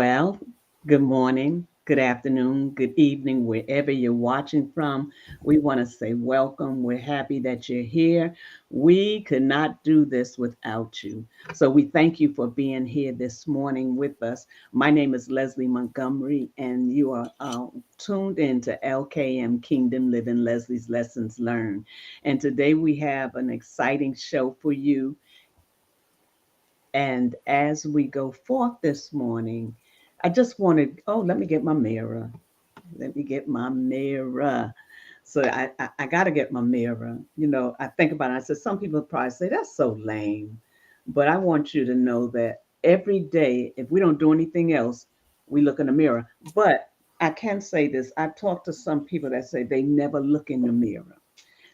Well, good morning, good afternoon, good evening, wherever you're watching from. We want to say welcome. We're happy that you're here. We could not do this without you. So we thank you for being here this morning with us. My name is Leslie Montgomery, and you are tuned in to LKM Kingdom Living Leslie's Lessons Learned. And today we have an exciting show for you. And as we go forth this morning, I just wanted, let me get my mirror. Let me get my mirror. So I got to get my mirror. I think about it. I said, some people probably say, that's so lame. But I want you to know that every day, if we don't do anything else, we look in the mirror. But I can say this. I've talked to some people that say they never look in the mirror.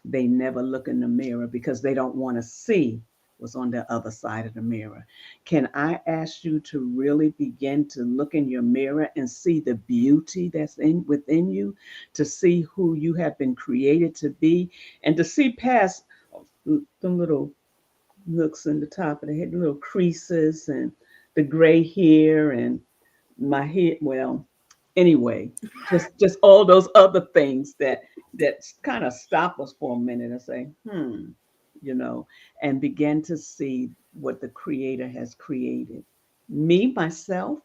They never look in the mirror because they don't want to see what's on the other side of the mirror. Can I ask you to really begin to look in your mirror and see the beauty that's in within you, to see who you have been created to be, and to see past the little nooks in the top of the head, the little creases and the gray hair and my head. Well, anyway, just all those other things that kind of stop us for a minute and say, you know, and begin to see what the Creator has created. Me, myself,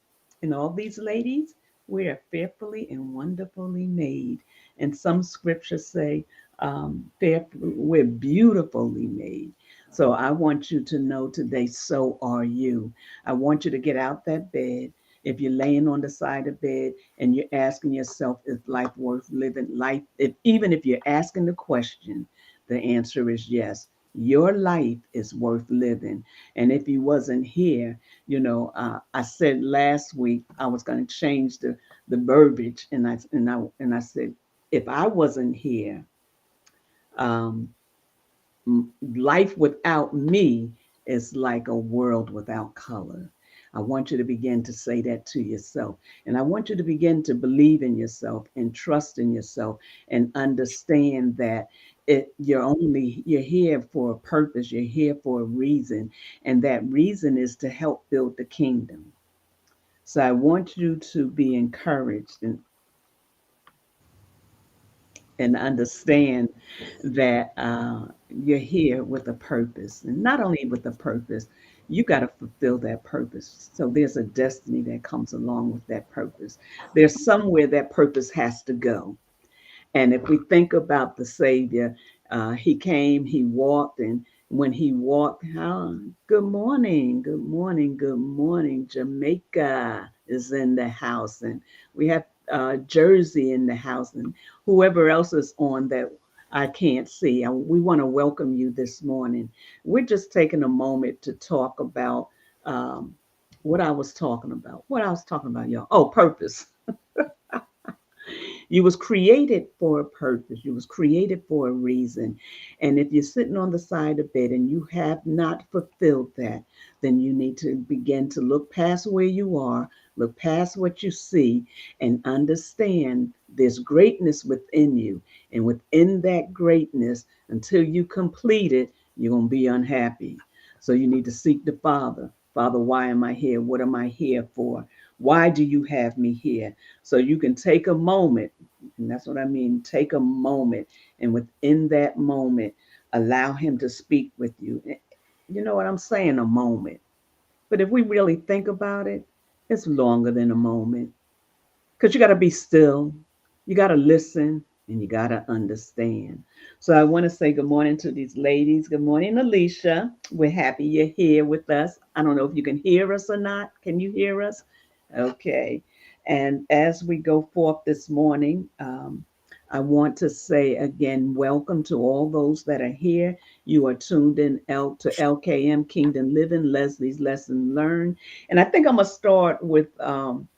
and all these ladies, we are fearfully and wonderfully made. And some scriptures say, we're beautifully made. So I want you to know today, so are you. I want you to get out that bed. If you're laying on the side of bed and you're asking yourself, is life worth living? Life, even if you're asking the question, the answer is yes. Your life is worth living. And if you wasn't here, I said last week I was going to change the verbiage, and I said, if I wasn't here, um, life without me is like a world without color. I want you to begin to say that to yourself. And I want you to begin to believe in yourself and trust in yourself and understand that you're here for a purpose, you're here for a reason, and that reason is to help build the kingdom. So I want you to be encouraged and understand that you're here with a purpose, and not only with a purpose, you got to fulfill that purpose. So there's a destiny that comes along with that purpose. There's somewhere that purpose has to go. And if we think about the Savior, he came, he walked, and when he walked, good morning, good morning, good morning. Jamaica is in the house, and we have Jersey in the house, and whoever else is on that I can't see. We want to welcome you this morning. We're just taking a moment to talk about what I was talking about. What I was talking about, y'all. Oh, purpose. You was created for a purpose. You was created for a reason. And if you're sitting on the side of bed and you have not fulfilled that, then you need to begin to look past where you are, look past what you see, and understand there's greatness within you. And within that greatness, until you complete it, you're going to be unhappy. So you need to seek the Father. Father, why am I here? What am I here for? Why do you have me here? So you can take a moment, and that's what I mean, take a moment, and within that moment, allow him to speak with you. You know what I'm saying? A moment. But if we really think about it, it's longer than a moment. Because you got to be still, you got to listen, and you got to understand. So I want to say good morning to these ladies. Good morning, Alicia. We're happy you're here with us. I don't know if you can hear us or not. Can you hear us? Okay. And as we go forth this morning, I want to say again, welcome to all those that are here. You are tuned in to LKM Kingdom Living, Leslie's Lesson Learned. And I think I'm going to start with, um,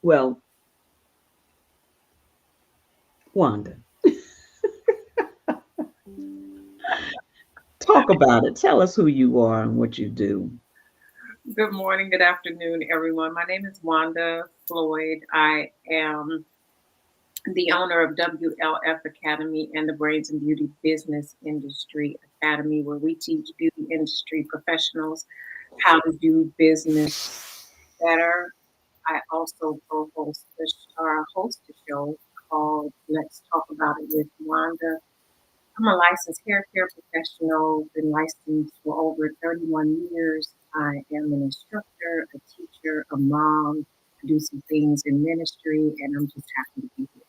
well, Wanda, talk about it. Tell us who you are and what you do. Good morning, good afternoon, everyone. My name is Wanda Floyd. I am the owner of WLF Academy and the Brains and Beauty Business Industry Academy, where we teach beauty industry professionals how to do business better. I also co-host host a show called Let's Talk About It with Wanda. I'm a licensed hair care professional, been licensed for over 31 years. I am an instructor, a teacher, a mom. I do some things in ministry, and I'm just happy to be here.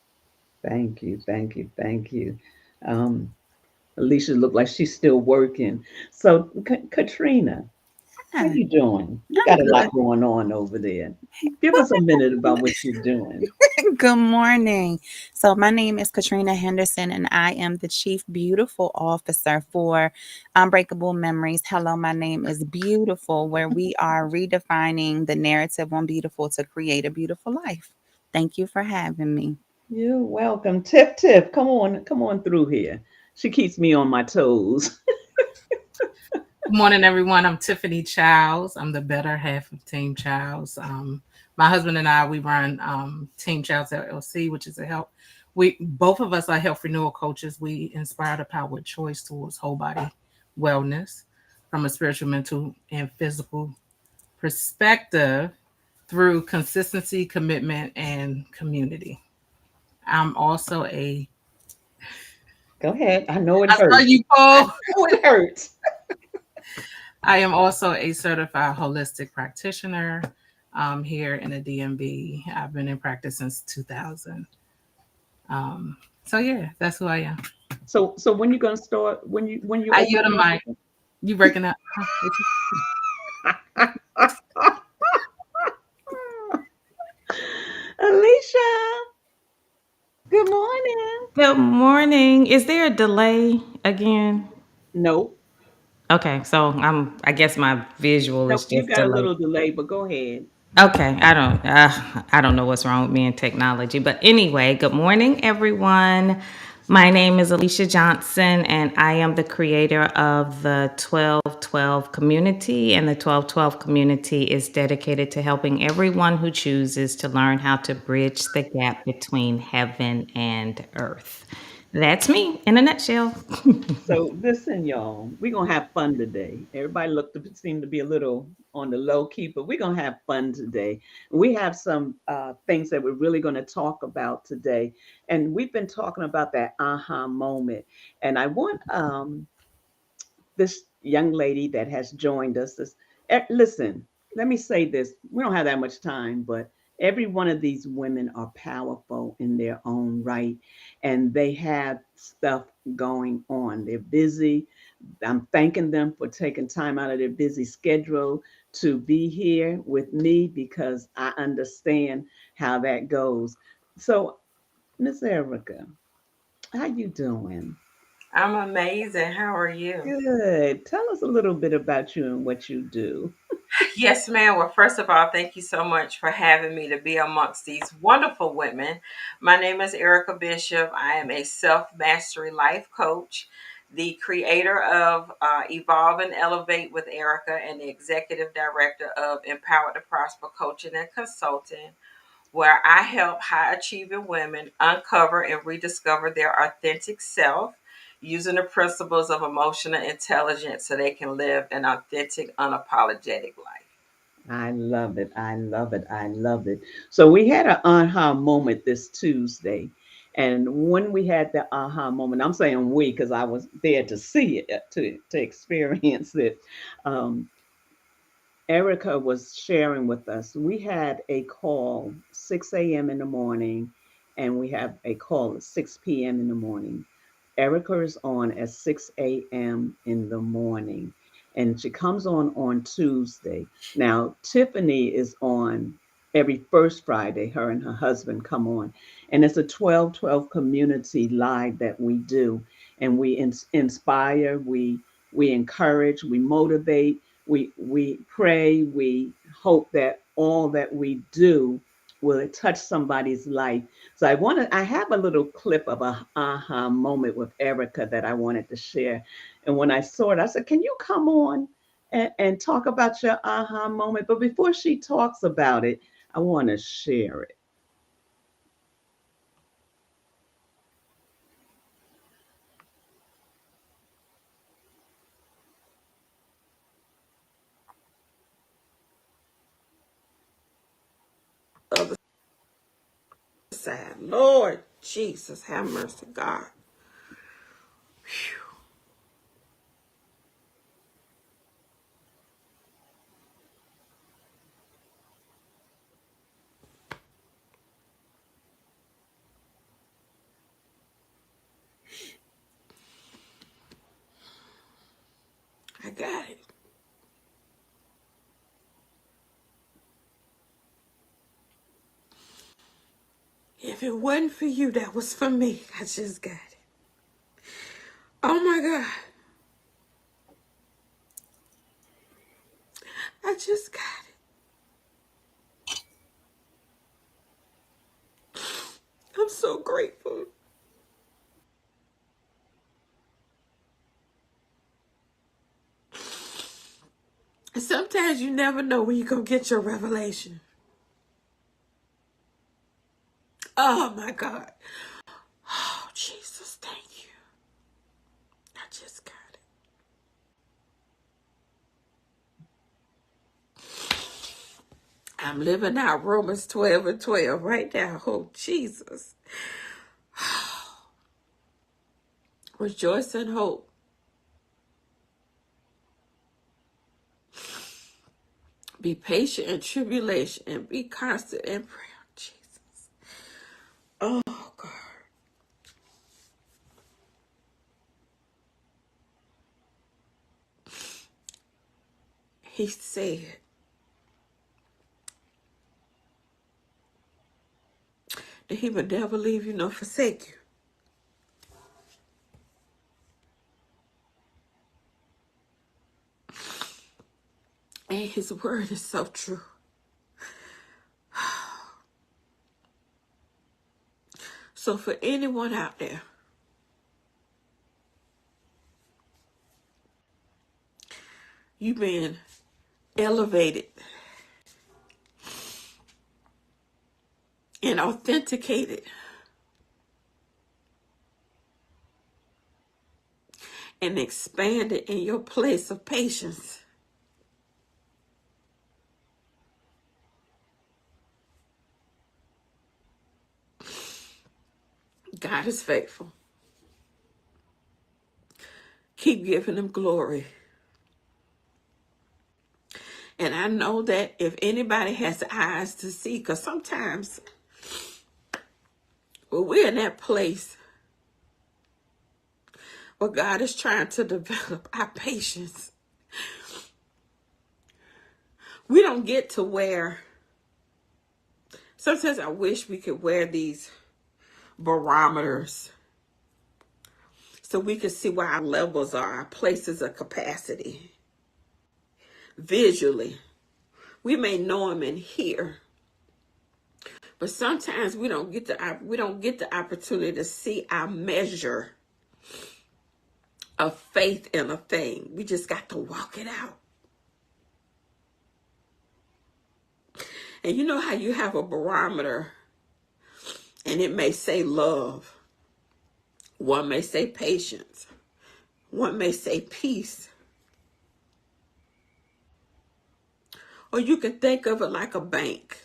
Thank you, thank you, thank you. Um, Alicia looked like she's still working. So, Katrina, how Yeah, you doing? You I'm got a good. lot going on over there. Give us a minute about what you're doing. Good morning. So, my name is Katrina Henderson, and I am the Chief Beautiful Officer for Unbreakable Memories. Hello, my name is Beautiful, where we are redefining the narrative on beautiful to create a beautiful life. Thank you for having me. You're welcome. Tiff, come on through here. She keeps me on my toes. Good morning, everyone. I'm Tiffany Childs. I'm the better half of Team Childs. My husband and I, we run Team Childs LLC, which is a help. We both of us are health renewal coaches. We inspire the power of choice towards whole body wellness from a spiritual, mental, and physical perspective through consistency, commitment, and community. I'm also a. Go ahead. I know it I saw hurts. you, I Paul. know it hurts. I am also a certified holistic practitioner here in the DMV. I've been in practice since 2000. So yeah, that's who I am. So when you gonna start? When you I open yield the the mic. microphone? You breaking up? Huh? Alicia, good morning. Good morning. Is there a delay again? Nope, Okay, so I guess my visual nope. is You just got a delayed. little delay, but go ahead. Okay, I don't know what's wrong with me and technology, but anyway, good morning everyone. My name is Alicia Johnson and I am the creator of the 1212 community, and the 1212 community is dedicated to helping everyone who chooses to learn how to bridge the gap between heaven and earth. That's me in a nutshell. So listen, y'all, we're gonna have fun today. Everybody seem to be a little on the low key, but we're gonna have fun today. We have some things that we're really gonna talk about today. And we've been talking about that aha moment. And I want this young lady that has joined us. Listen, let me say this. We don't have that much time, but every one of these women are powerful in their own right, and they have stuff going on. They're busy. I'm thanking them for taking time out of their busy schedule to be here with me because I understand how that goes. So, Miss Erica, how you doing? I'm amazing. How are you? Good. Tell us a little bit about you and what you do. Yes, ma'am. Well, first of all, thank you so much for having me to be amongst these wonderful women. My name is Erica Bishop. I am a self mastery life coach, the creator of Evolve and Elevate with Erica, and the executive director of Empowered to Prosper Coaching and Consulting, where I help high achieving women uncover and rediscover their authentic self using the principles of emotional intelligence so they can live an authentic, unapologetic life. I love it. I love it. I love it. So we had an aha moment this Tuesday. And when we had the aha moment, I'm saying we because I was there to see it, to experience it. Um, Erica was sharing with us. We had a call 6 a.m. in the morning, and we have a call at 6 p.m. in the morning. Erica is on at 6 a.m. in the morning, and she comes on Tuesday. Now, Tiffany is on every first Friday. Her and her husband come on, and it's a 1212 community live that we do, and we inspire, we encourage, we motivate, we pray, we hope that all that we do will touch somebody's life. So I have a little clip of a aha moment with Erica that I wanted to share. And when I saw it, I said, can you come on and talk about your aha moment? But before she talks about it, I want to share it. other side. Lord Jesus, have mercy, God. Whew. I got it. If it wasn't for you, that was for me. I just got it. Oh my God. I just got it. I'm so grateful. And sometimes you never know when you're going to get your revelation. Oh my God. Oh, Jesus, thank you. I just got it. I'm living out Romans 12:12 right now. Oh, Jesus. Rejoice in hope. Be patient in tribulation and be constant in prayer. Jesus. Oh, God. He said that he would never leave you nor forsake you. And his word is so true. So for anyone out there, you've been elevated and authenticated and expanded in your place of patience. God is faithful. Keep giving him glory. And I know that if anybody has eyes to see, because sometimes when we're in that place where God is trying to develop our patience, we don't get to where, sometimes I wish we could wear these barometers so we could see where our levels are, our places of capacity. Visually, we may know him in here, but sometimes we don't get the opportunity to see our measure of faith in a thing. We just got to walk it out. And you know how you have a barometer and it may say love, one may say patience, one may say peace, or you can think of it like a bank.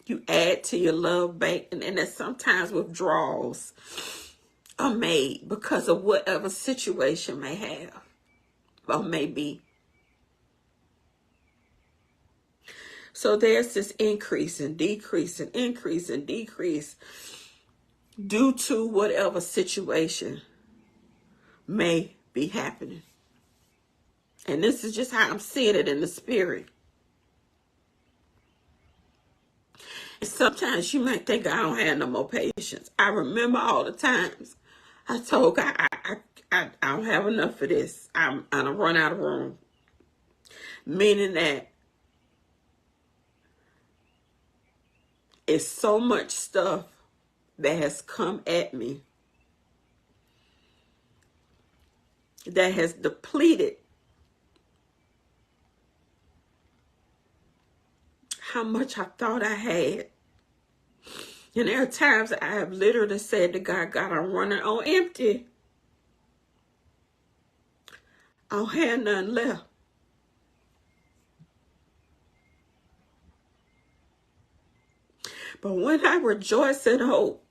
You add to your love bank, and then sometimes withdrawals are made because of whatever situation may have or may be. So there's this increase and decrease and increase and decrease due to whatever situation may be happening. And this is just how I'm seeing it in the spirit. And sometimes you might think I don't have no more patience. I remember all the times I told God, I don't have enough of this. I don't run out of room. Meaning that it's so much stuff that has come at me that has depleted how much I thought I had. And there are times I have literally said to God, God, I'm running on empty. I don't have nothing left. But when I rejoice in hope,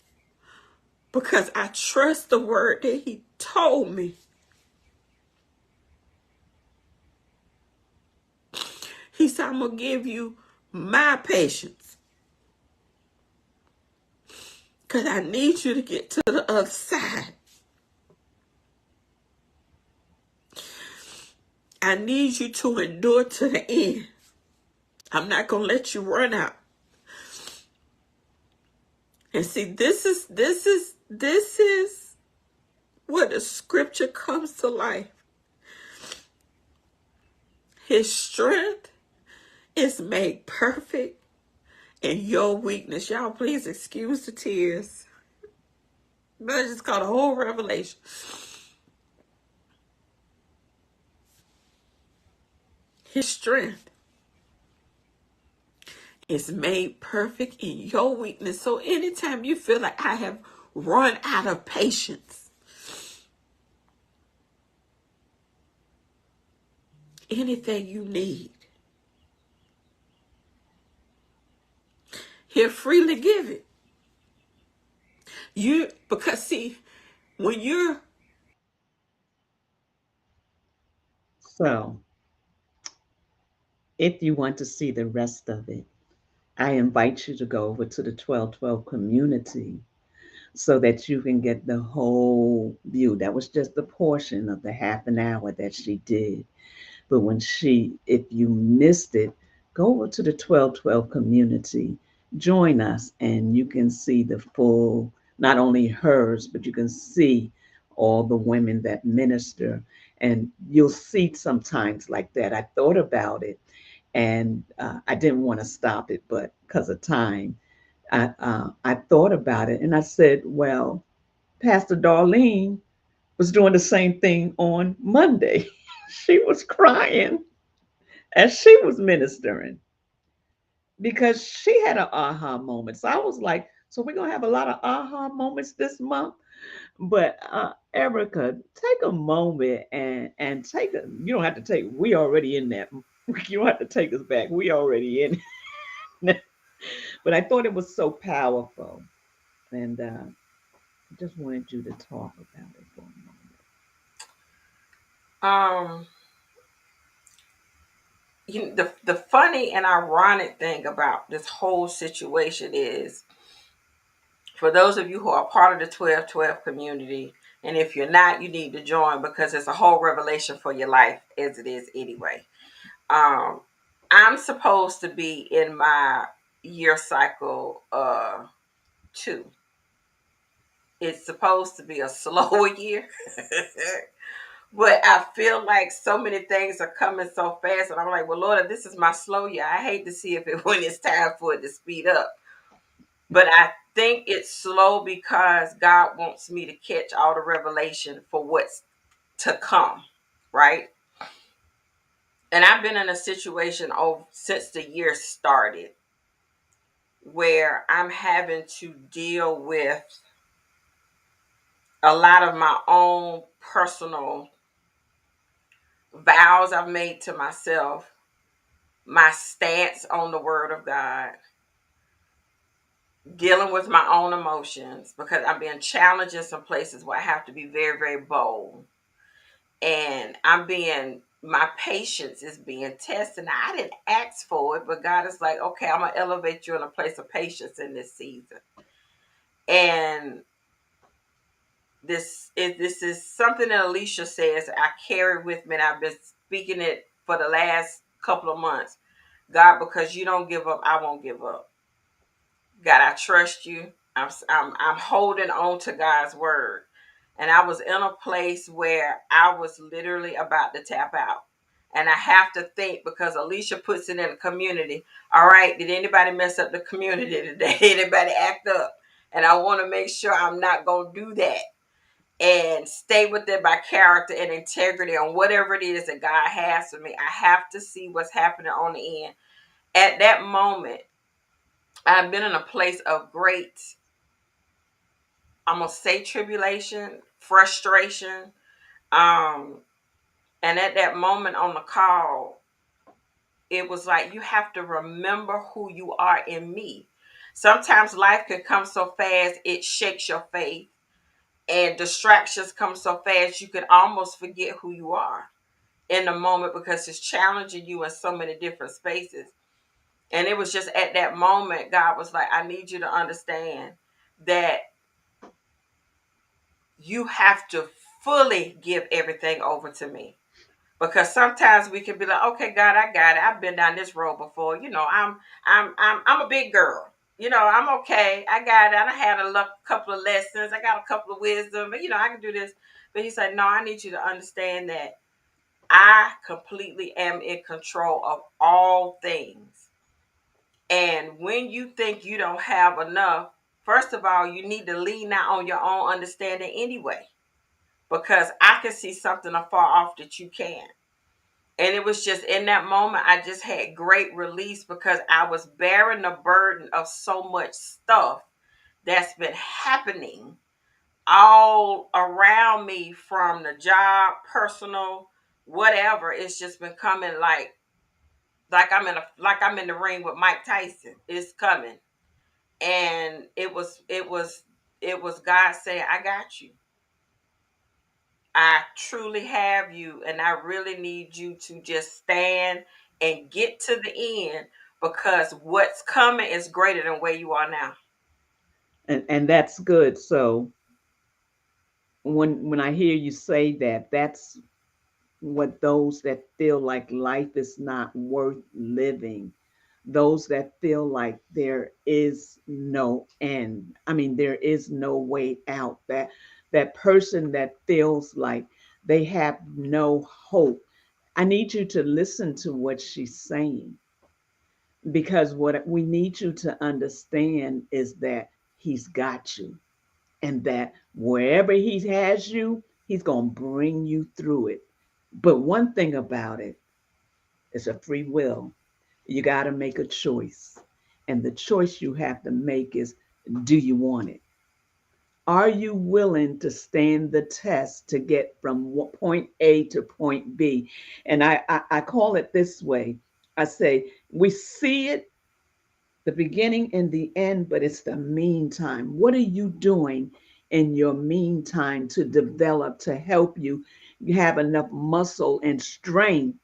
because I trust the word that he told me, he said, I'm going to give you my patience. Because I need you to get to the other side. I need you to endure to the end. I'm not going to let you run out. And see, this is where the scripture comes to life. His strength is made perfect in your weakness. Y'all, please excuse the tears. But I just got a whole revelation. His strength is made perfect in your weakness. So anytime you feel like I have run out of patience, anything you need, he'll freely give it. Because see, when you're So, if you want to see the rest of it, I invite you to go over to the 1212 community so that you can get the whole view. That was just a portion of the half an hour that she did. But if you missed it, go over to the 1212 community, join us, and you can see the full, not only hers, but you can see all the women that minister. And you'll see sometimes like that. I thought about it and I didn't want to stop it, but because of time, I thought about it and I said, well, Pastor Darlene was doing the same thing on Monday. She was crying as she was ministering because she had an aha moment. So I was like, so we're going to have a lot of aha moments this month. But Erica, take a moment and you don't have to take, we already in that. You don't have to take us back. We already in it. But I thought it was so powerful. And I just wanted you to talk about it for a moment. um the funny and ironic thing about this whole situation is, for those of you who are part of the 1212 community, and if you're not, you need to join because it's a whole revelation for your life as it is anyway. I'm supposed to be in my year cycle 2. It's supposed to be a slower year. But I feel like so many things are coming so fast, and I'm like, well, Lord, if this is my slow year, I hate to see if it when it's time for it to speed up. But I think it's slow because God wants me to catch all the revelation for what's to come, right? And I've been in a situation since the year started where I'm having to deal with a lot of my own personal vows I've made to myself, my stance on the word of God, dealing with my own emotions because I'm being challenged in some places where I have to be very, very bold. And my patience is being tested. Now, I didn't ask for it, but God is like, okay, I'm going to elevate you in a place of patience in this season. And this is something that Alicia says I carry with me, and I've been speaking it for the last couple of months. God, because you don't give up, I won't give up. God, I trust you. I'm holding on to God's word. And I was in a place where I was literally about to tap out. And I have to think, because Alicia puts it in the community. All right, did anybody mess up the community today? Anybody act up? And I want to make sure I'm not going to do that. And stay within my character and integrity on whatever it is that God has for me. I have to see what's happening on the end. At that moment, I've been in a place of great, I'm going to say tribulation, frustration. And at that moment on the call, it was like, you have to remember who you are in me. Sometimes life can come so fast, it shakes your faith, and distractions come so fast, you can almost forget who you are in the moment because it's challenging you in so many different spaces. And it was just at that moment, God was like, I need you to understand that you have to fully give everything over to me. Because sometimes we can be like, okay, God, I got it. I've been down this road before. I'm a big girl. I'm okay. I got it. I done had couple of lessons. I got a couple of wisdom, but I can do this. But he said, no, I need you to understand that I completely am in control of all things. And when you think you don't have enough, first of all, you need to lean out on your own understanding anyway, because I can see something afar off that you can't. And it was just in that moment, I just had great release because I was bearing the burden of so much stuff that's been happening all around me, from the job, personal, whatever. It's just been coming like I'm in the ring with Mike Tyson. It's coming. And it was God saying, I got you. I truly have you, and I really need you to just stand and get to the end, because what's coming is greater than where you are now. And that's good. So when I hear you say that, that's what those that feel like life is not worth living, those that feel like there is no end. I mean, there is no way out. That person that feels like they have no hope. I need you to listen to what she's saying, because what we need you to understand is that he's got you, and that wherever he has you, he's going to bring you through it. But one thing about it, it's a free will. You got to make a choice. And the choice you have to make is, do you want it? Are you willing to stand the test to get from point A to point B? And I call it this way. I say, we see it, the beginning and the end, but it's the meantime. What are you doing in your meantime to develop, to help you have enough muscle and strength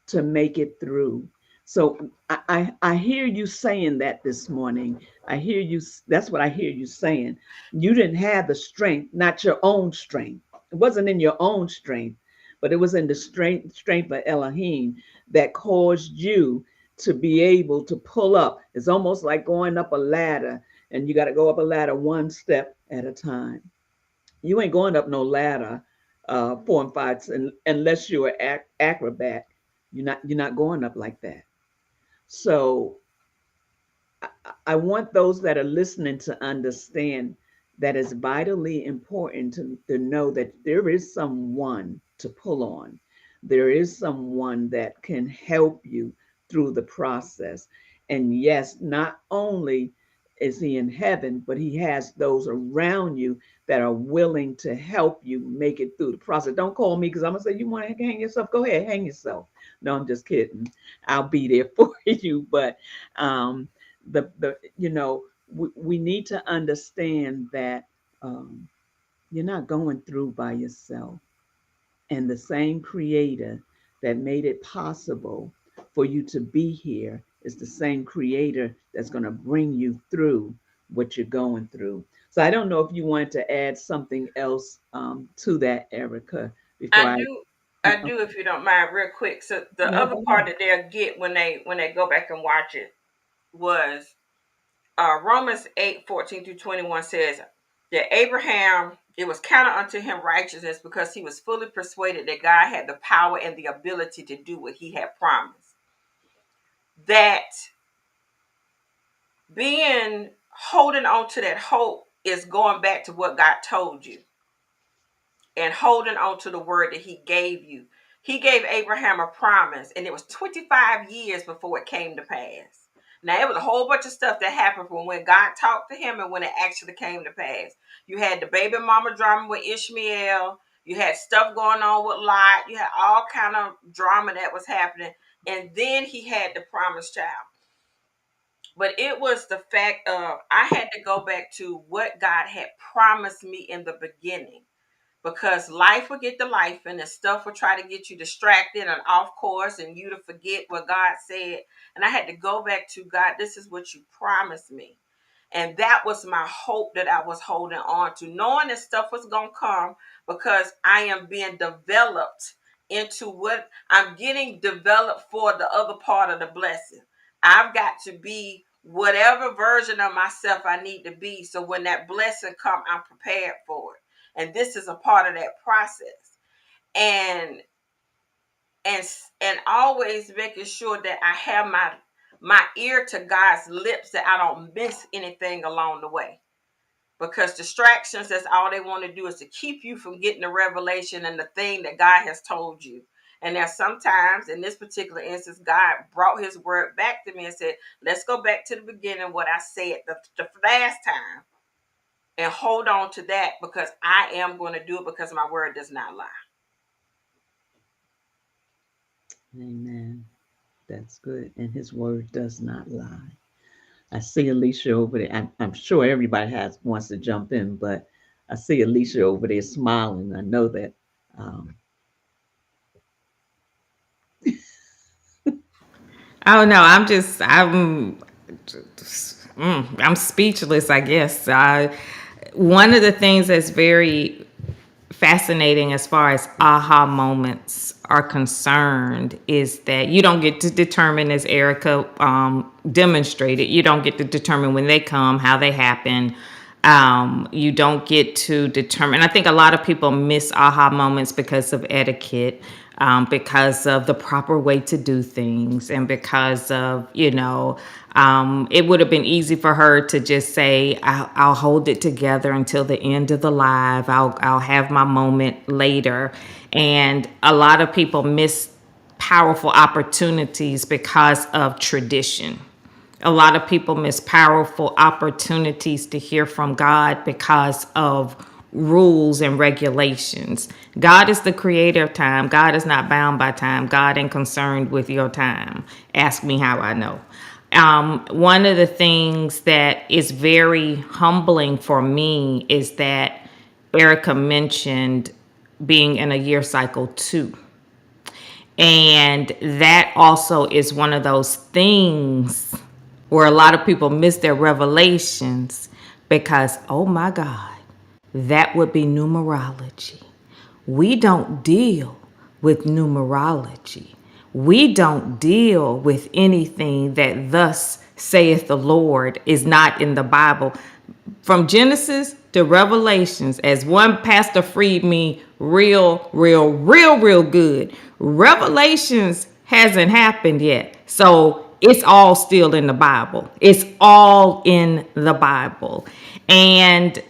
to make it through? So I hear you saying that this morning. I hear you. That's what I hear you saying. You didn't have the strength, not your own strength. It wasn't in your own strength, but it was in the strength of Elohim that caused you to be able to pull up. It's almost like going up a ladder, and you got to go up a ladder one step at a time. You ain't going up no ladder, 4 and 5, unless you're an acrobat. You're not going up like that. So I want those that are listening to understand that it's vitally important to know that there is someone to pull on. There is someone that can help you through the process. And yes, not only is he in heaven, but he has those around you that are willing to help you make it through the process. Don't call me because I'm going to say, you want to hang yourself? Go ahead, hang yourself. No, I'm just kidding. I'll be there for you. But we need to understand that um, you're not going through by yourself, and the same creator that made it possible for you to be here is the same creator that's going to bring you through what you're going through. So I don't know if you wanted to add something else to that, Erica, before I I do, I do, if you don't mind, real quick. So the no, other go part ahead. that they'll get when they go back and watch it was Romans 8:14-21 says that Abraham, it was counted unto him righteousness because he was fully persuaded that God had the power and the ability to do what he had promised. That being holding on to that hope is going back to what God told you and holding on to the word that he gave you. He gave Abraham a promise, and it was 25 years before it came to pass. Now, it was a whole bunch of stuff that happened from when God talked to him and when it actually came to pass. You had the baby mama drama with Ishmael. You had stuff going on with Lot. You had all kind of drama that was happening. And then he had the promised child. but it was the fact of I had to go back to what God had promised me in the beginning, because life will get to life and the stuff will try to get you distracted and off course and you to forget what God said. And I had to go back to God, this is what you promised me. And that was my hope that I was holding on to, knowing that stuff was going to come, because I am being developed into what I'm getting developed for the other part of the blessing. I've got to be whatever version of myself I need to be. So when that blessing comes, I'm prepared for it. And this is a part of that process. And and always making sure that I have my ear to God's lips, that I don't miss anything along the way. Because distractions, that's all they want to do, is to keep you from getting the revelation and the thing that God has told you. And now sometimes, in this particular instance, God brought his word back to me and said, let's go back to the beginning, what I said the last time, and hold on to that, because I am going to do it, because my word does not lie. Amen. That's good. And his word does not lie. I see Alicia over there. I'm sure everybody wants to jump in, but I see Alicia over there smiling. I know that. Oh no, I'm speechless, I guess. One of the things that's very fascinating as far as aha moments are concerned is that you don't get to determine, as Erica demonstrated, you don't get to determine when they come, how they happen. You don't get to determine. I think a lot of people miss aha moments because of etiquette, because of the proper way to do things, and because of, it would have been easy for her to just say, I'll hold it together until the end of the live. I'll have my moment later. And a lot of people miss powerful opportunities because of tradition. A lot of people miss powerful opportunities to hear from God because of rules and regulations. God is the creator of time. God is not bound by time. God ain't concerned with your time. Ask me how I know. One of the things that is very humbling for me is that Erica mentioned being in a year cycle 2. And that also is one of those things where a lot of people miss their revelations because, oh my God, that would be numerology. We don't deal with numerology. We don't deal with anything that thus saith the Lord is not in the Bible. From Genesis to Revelations, as one pastor freed me real good, Revelations hasn't happened yet. So it's all still in the Bible. It's all in the Bible. And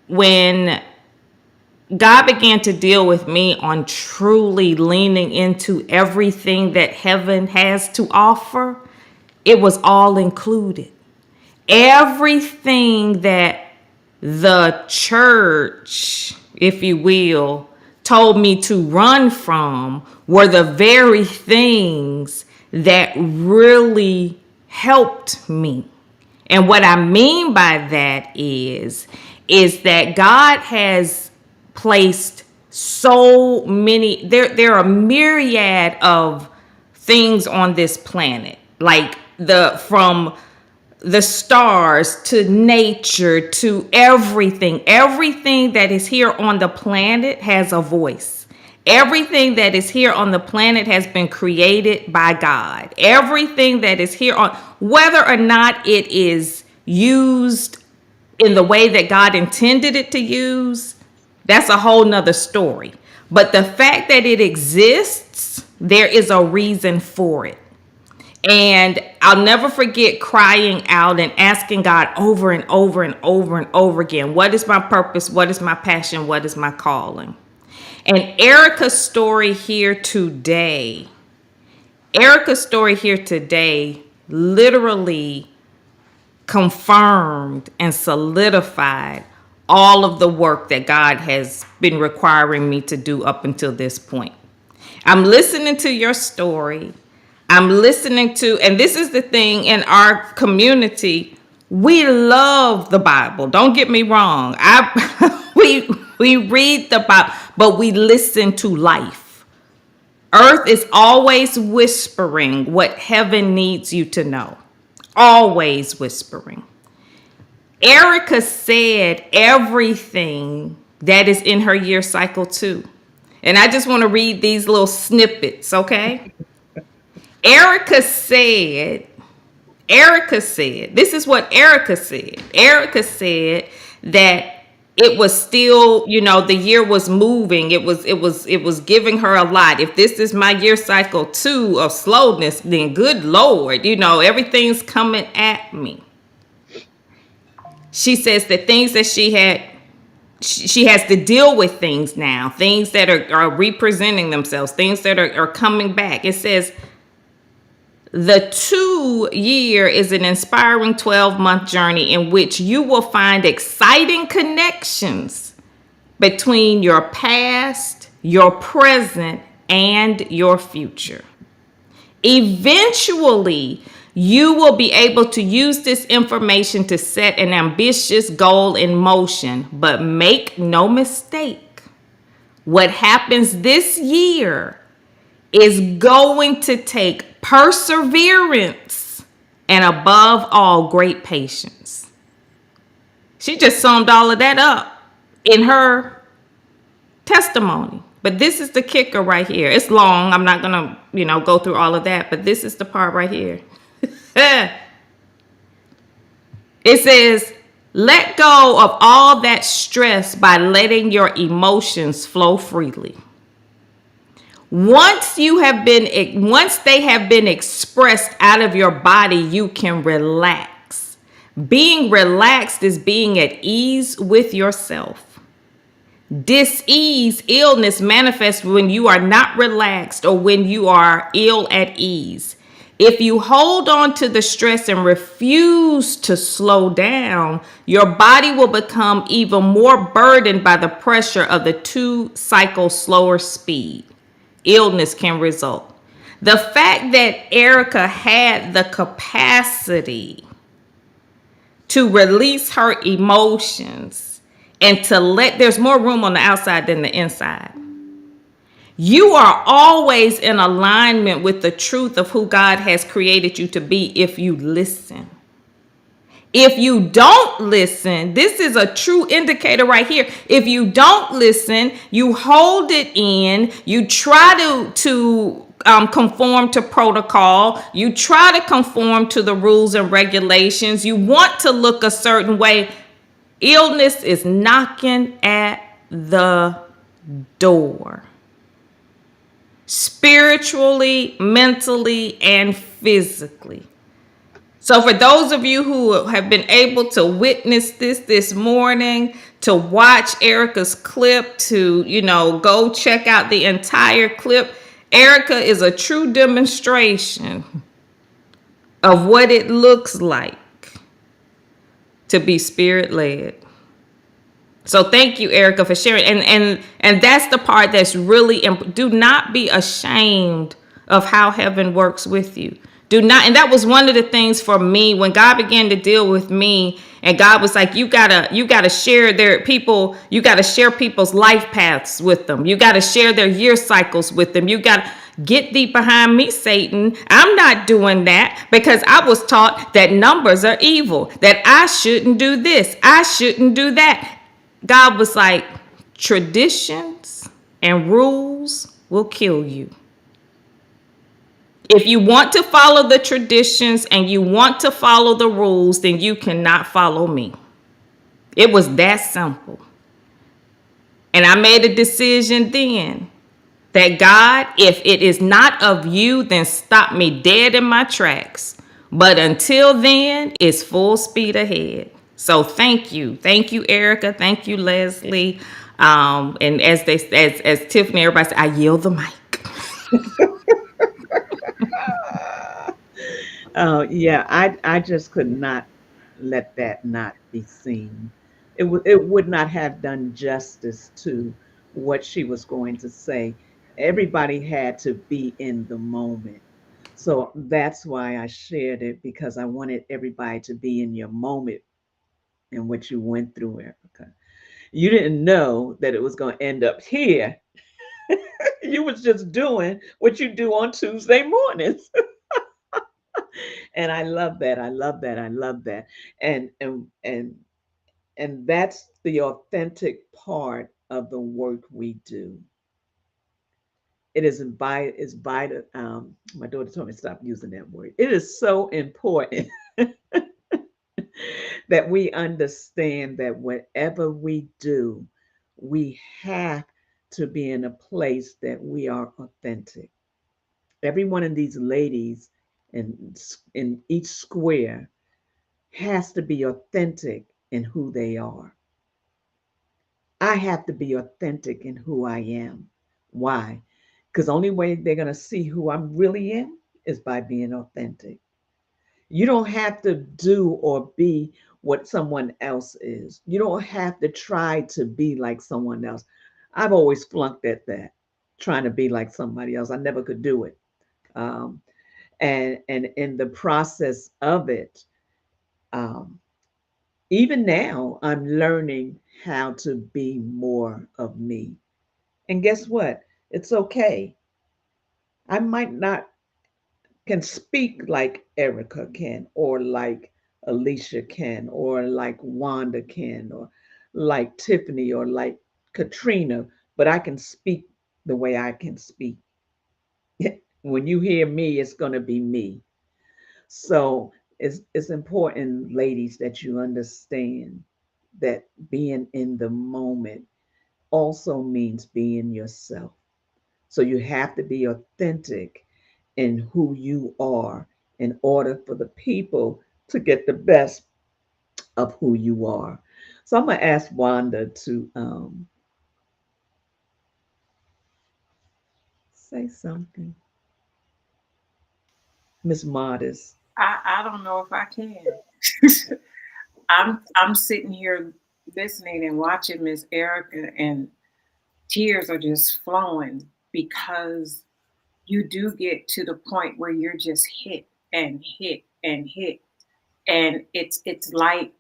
when God began to deal with me on truly leaning into everything that heaven has to offer, it was all included. Everything that the church, if you will, told me to run from were the very things that really helped me. And what I mean by that is that God has placed so many, there are a myriad of things on this planet, like from the stars to nature to everything that is here on the planet has a voice. Everything that is here on the planet has been created by God. Everything that is here on, whether or not it is used in the way that God intended it to use, that's a whole nother story. But the fact that it exists, there is a reason for it. And I'll never forget crying out and asking God over and over and over and over again, what is my purpose? What is my passion? What is my calling? And Erica's story here today literally confirmed and solidified all of the work that God has been requiring me to do up until this point. I'm listening to your story. I'm listening to, and this is the thing in our community, we love the Bible. Don't get me wrong. We read the Bible, but we listen to life. Earth is always whispering what heaven needs you to know. Always whispering. Erica said everything that is in her year cycle too. And I just want to read these little snippets, okay? Erica said, this is what Erica said. Erica said that it was still, the year was moving. It was giving her a lot. If this is my year cycle 2 of slowness, then good Lord, everything's coming at me. She says that things that she has to deal with things now, things that are representing themselves, things that are coming back. It says, the 2 year is an inspiring 12-month journey in which you will find exciting connections between your past, your present, and your future. Eventually, you will be able to use this information to set an ambitious goal in motion, but make no mistake, what happens this year is going to take perseverance and above all, great patience. She just summed all of that up in her testimony. But this is the kicker right here. It's long. I'm not going to, go through all of that, but this is the part right here. It says, let go of all that stress by letting your emotions flow freely. Once they have been expressed out of your body, you can relax. Being relaxed is being at ease with yourself. Dis-ease, illness manifests when you are not relaxed or when you are ill at ease. If you hold on to the stress and refuse to slow down, your body will become even more burdened by the pressure of the 2-cycle slower speed. Illness can result. The fact that Erica had the capacity to release her emotions and there's more room on the outside than the inside. You are always in alignment with the truth of who God has created you to be if you listen. If you don't listen, this is a true indicator right here. If you don't listen, you hold it in, you try to conform to protocol, you try to conform to the rules and regulations, you want to look a certain way. Illness is knocking at the door. Spiritually, mentally, and physically. So for those of you who have been able to witness this morning, to watch Erica's clip, to, go check out the entire clip, Erica is a true demonstration of what it looks like to be spirit-led. So thank you, Erica, for sharing. And that's the part that's really important. Do not be ashamed of how heaven works with you. Do not, and that was one of the things for me when God began to deal with me, and God was like, you gotta share you gotta share people's life paths with them. You gotta share their year cycles with them. You gotta get thee behind me, Satan. I'm not doing that because I was taught that numbers are evil, that I shouldn't do this, I shouldn't do that. God was like, traditions and rules will kill you. If you want to follow the traditions and you want to follow the rules, then you cannot follow me. It was that simple. And I made a decision then that God, if it is not of you, then stop me dead in my tracks. But until then, it's full speed ahead. So thank you. Thank you, Erica. Thank you, Leslie. And as Tiffany, everybody said, I yield the mic. Yeah, I just could not let that not be seen. It would not have done justice to what she was going to say. Everybody had to be in the moment. So that's why I shared it, because I wanted everybody to be in your moment and what you went through, Erica. You didn't know that it was going to end up here. You was just doing what you do on Tuesday mornings. And I love that. I love that. I love that. And that's the authentic part of the work we do. It is vital. My daughter told me to stop using that word. It is so important that we understand that whatever we do, we have to be in a place that we are authentic. Every one of these ladies in each square has to be authentic in who they are. I have to be authentic in who I am. Why? Because the only way they're going to see who I'm really am is by being authentic. You don't have to do or be what someone else is. You don't have to try to be like someone else. I've always flunked at that, trying to be like somebody else. I never could do it. Um, and in the process of it, um, even now, I'm learning how to be more of me. And guess what? It's okay. I might not can speak like Erica can, or like Alicia can, or like Wanda can, or like Tiffany, or like Katrina, but I can speak the way I can speak. When you hear me, it's going to be me. So it's important, ladies, that you understand that being in the moment also means being yourself. So you have to be authentic in who you are in order for the people to get the best of who you are. So I'm gonna ask Wanda to say something. Miss Modest. I don't know if I can. I'm sitting here listening and watching Miss Erica, and tears are just flowing because you do get to the point where you're just hit and hit and hit, and it's like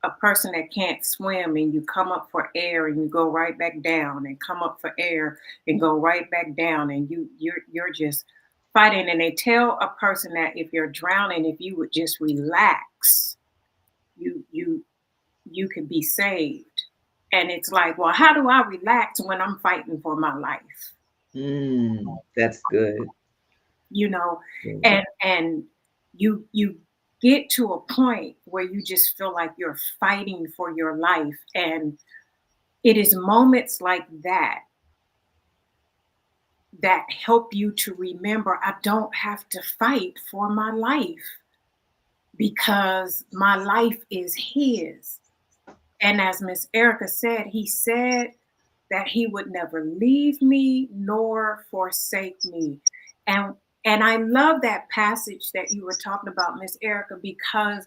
a person that can't swim, and you come up for air and you go right back down, and come up for air and go right back down, and you're just fighting. And they tell a person that if you're drowning, if you would just relax, you you could be saved. And it's like, well, how do I relax when I'm fighting for my life? That's good. You know, Good. and you get to a point where you just feel like you're fighting for your life. And it is moments like that help you to remember, I don't have to fight for my life because my life is his. And as Miss Erica said, he said that he would never leave me nor forsake me. And and I love that passage that you were talking about, Miss Erica, because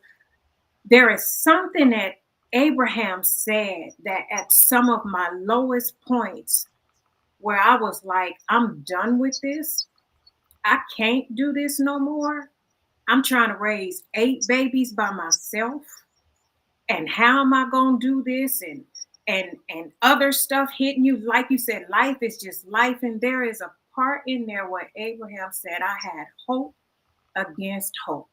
there is something that Abraham said that at some of my lowest points where I was like, I'm done with this. I can't do this no more. I'm trying to raise 8 babies by myself. And how am I gonna do this? And other stuff hitting you. Like you said, life is just life. And there is a part in there where Abraham said, I had hope against hope.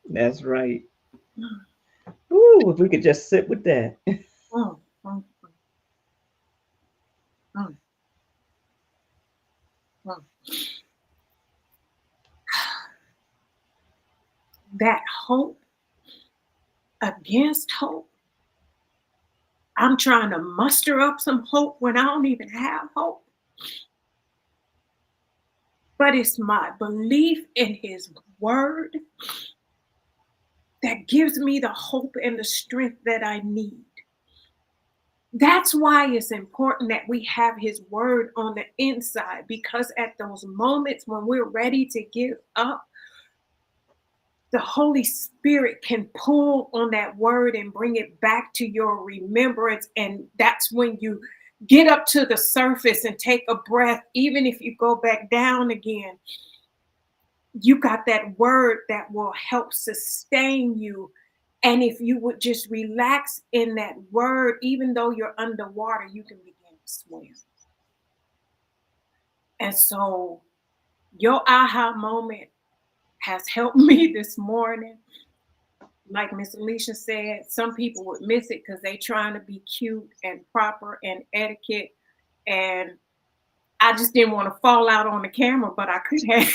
That's right. Ooh, if we could just sit with that. Mm, mm, mm, mm. That hope against hope. I'm trying to muster up some hope when I don't even have hope. But it's my belief in his word that gives me the hope and the strength that I need. That's why it's important that we have his word on the inside, because at those moments when we're ready to give up, the Holy Spirit can pull on that word and bring it back to your remembrance. And that's when get up to the surface and take a breath. Even if you go back down again, you got that word that will help sustain you. And if you would just relax in that word, even though you're underwater, you can begin to swim. And so your aha moment has helped me this morning. Like Miss Alicia said, some people would miss it because they're trying to be cute and proper and etiquette. And I just didn't want to fall out on the camera, but I could have.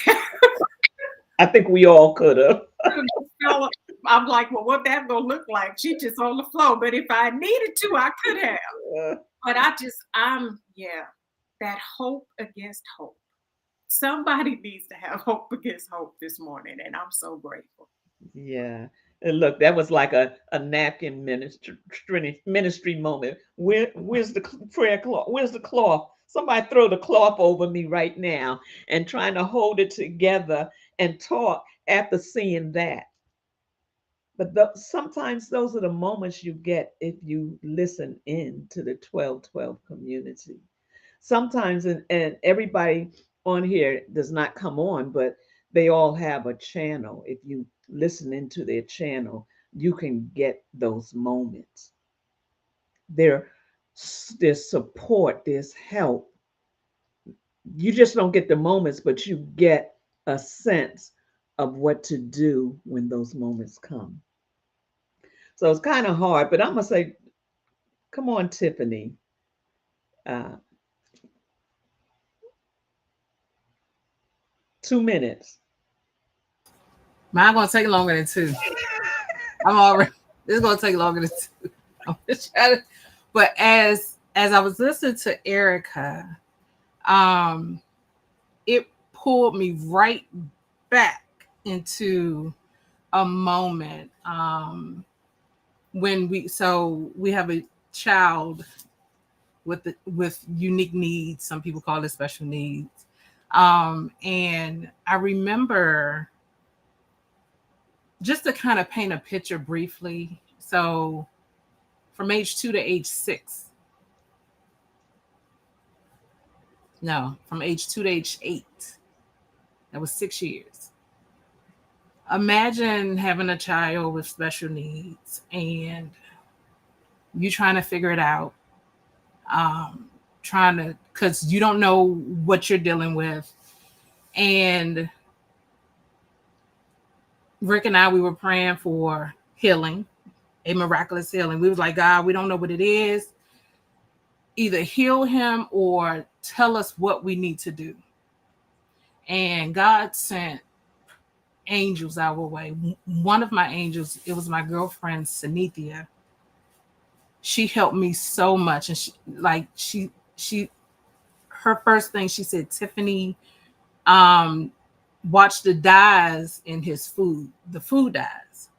I think we all could have. I'm like, well, what that gonna look like? She just on the floor. But if I needed to, I could have. But that hope against hope. Somebody needs to have hope against hope this morning, and I'm so grateful. Yeah. And look, that was like a napkin ministry moment. Where's the prayer cloth? Where's the cloth? Somebody throw the cloth over me right now, and trying to hold it together and talk after seeing that. But sometimes those are the moments you get if you listen in to the 1212 community. Sometimes, and everybody on here does not come on, but they all have a channel. If you listen into their channel, you can get those moments. There, there's support, there's help. You just don't get the moments, but you get a sense of what to do when those moments come. So it's kind of hard, but I'm gonna say, come on, Tiffany. Uh, 2 minutes. Mine gonna take longer than 2. I'm already. This is gonna take longer than 2. I'm just trying to, but as I was listening to Erica, it pulled me right back into a moment when we have a child with unique needs. Some people call it special needs. And I remember, just to kind of paint a picture briefly. So from age 2 to age 6. No, from age 2 to age 8. That was 6 years. Imagine having a child with special needs and you trying to figure it out. Because you don't know what you're dealing with. And Rick and I, we were praying for healing, a miraculous healing. We was like, God, we don't know what it is. Either heal him or tell us what we need to do. And God sent angels our way. One of my angels, it was my girlfriend, Sanithia. She helped me so much. And her first thing she said, Tiffany, watch the dyes in his food, the food dyes.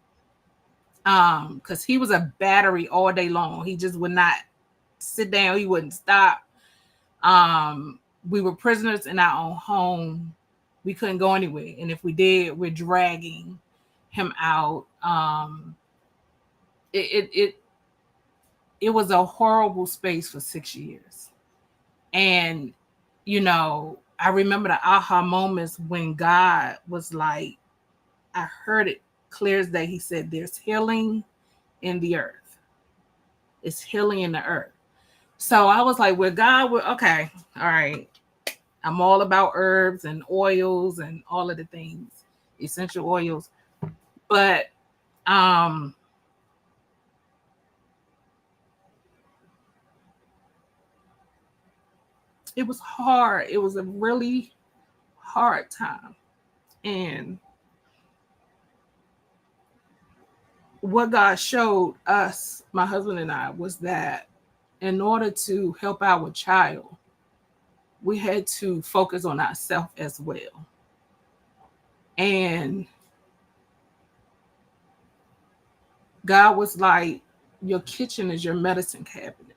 Because he was a battery all day long. He just would not sit down. He wouldn't stop. We were prisoners in our own home. We couldn't go anywhere. And if we did, we're dragging him out. It was a horrible space for 6 years. And, I remember the aha moments when God was like, I heard it clear as day. He said, there's healing in the earth. It's healing in the earth. So I was like, well, God, okay, all right. I'm all about herbs and oils and all of the things, essential oils. But it was hard. It was a really hard time. And what God showed us, my husband and I, was that in order to help our child, we had to focus on ourselves as well. And God was like, your kitchen is your medicine cabinet.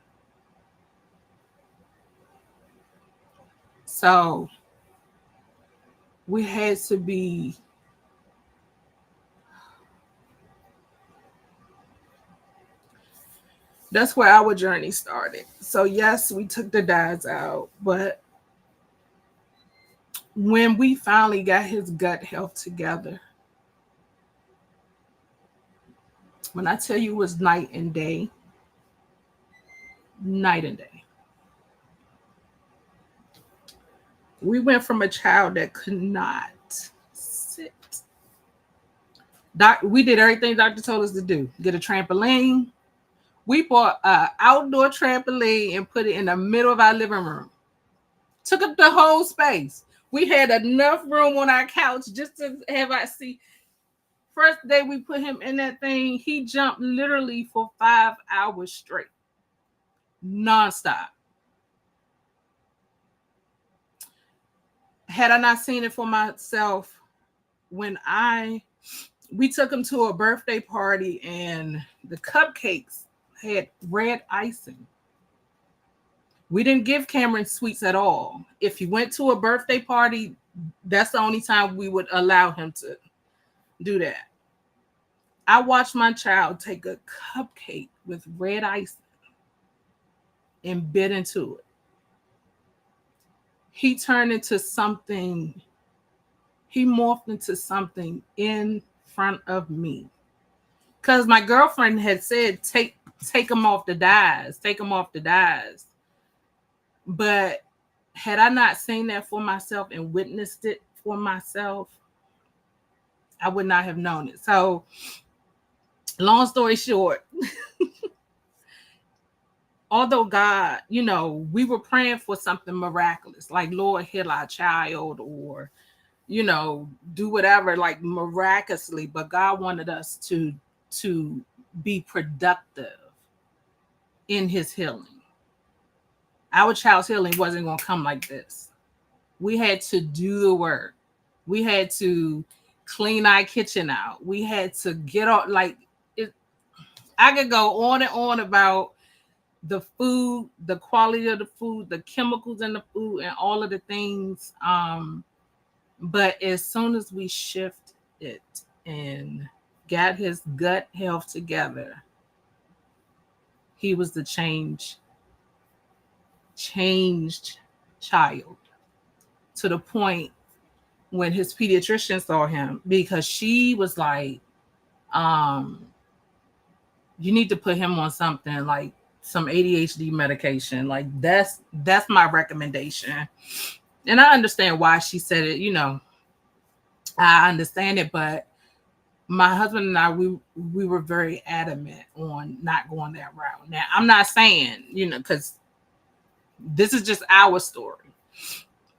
So we had to be That's where our journey started. So yes, we took the dads out, but when we finally got his gut health together, when I tell you it was night and day, night and day. We went from a child that could not sit. We did everything doctor told us to do. Get a trampoline. We bought an outdoor trampoline and put it in the middle of our living room. Took up the whole space. We had enough room on our couch just to have our seat. First day we put him in that thing, he jumped literally for 5 hours straight, nonstop. Had I not seen it for myself, when we took him to a birthday party and the cupcakes had red icing. We didn't give Cameron sweets at all. If he went to a birthday party, that's the only time we would allow him to do that. I watched my child take a cupcake with red icing and bit into it. He turned into something, he morphed into something in front of me. Because my girlfriend had said, take him off the dyes, take him off the dyes. But had I not seen that for myself and witnessed it for myself, I would not have known it. So, long story short, although God, we were praying for something miraculous, like Lord, heal our child, or, do whatever, like miraculously, but God wanted us to be productive in his healing. Our child's healing wasn't going to come like this. We had to do the work. We had to clean our kitchen out. We had to get off, like, I could go on and on about the food, the quality of the food, the chemicals in the food, and all of the things. But as soon as we shift it and got his gut health together, he was the changed child, to the point when his pediatrician saw him, because she was like, you need to put him on something like some ADHD medication. Like that's my recommendation. And I understand why she said it, I understand it, but my husband and I, we were very adamant on not going that route. Now, I'm not saying, because this is just our story.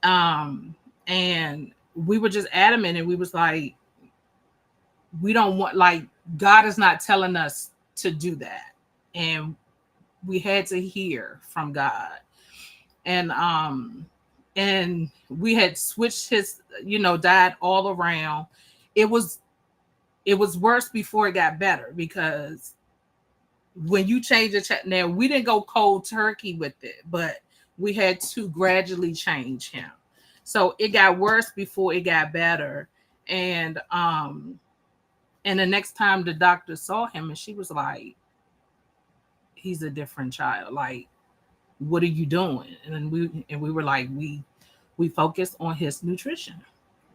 And we were just adamant, and we was like, we don't want, like, God is not telling us to do that. And we had to hear from God. And we had switched his, diet all around. It was worse before it got better, because when you change now we didn't go cold turkey with it, but we had to gradually change him. So it got worse before it got better. And the next time the doctor saw him, and she was like, he's a different child. Like, what are you doing? And we were like, we focused on his nutrition.